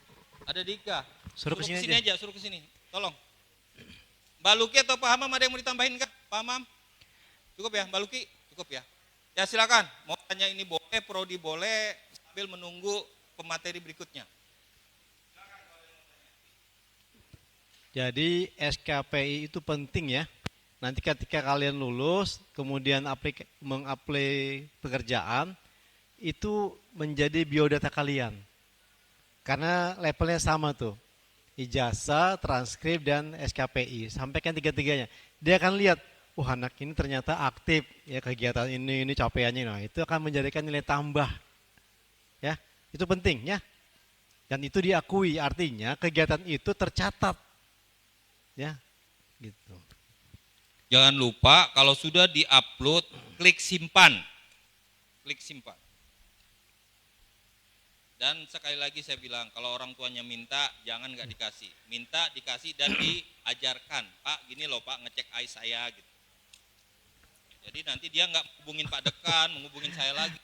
J: Ada di IKA.
A: Suruh ke sini
J: aja, suruh ke sini. Tolong. Mbak Luki atau Pak Hamam ada yang mau ditambahin kah? Pak Hamam? Cukup ya, Mbak Luki? Cukup ya. Ya silakan, mau tanya ini boleh, prodi boleh, sambil menunggu pemateri berikutnya.
A: Jadi SKPI itu penting ya. Nanti ketika kalian lulus, kemudian mengapply pekerjaan, itu menjadi biodata kalian. Karena levelnya sama tuh. Ijazah, transkrip, dan SKPI. Sampaikan tiga-tiganya. Dia akan lihat, anak ini ternyata aktif ya kegiatan ini capaiannya. Nah, itu akan menjadikan nilai tambah. Ya, itu penting ya. Dan itu diakui, artinya kegiatan itu tercatat. Ya, gitu.
J: Jangan lupa kalau sudah di-upload, klik simpan. Klik simpan. Dan sekali lagi saya bilang, kalau orang tuanya minta, jangan nggak dikasih. Minta, dikasih, dan diajarkan. Pak, gini loh Pak, ngecek AIS saya gitu. Jadi nanti dia nggak menghubungin Pak Dekan, menghubungin saya lagi.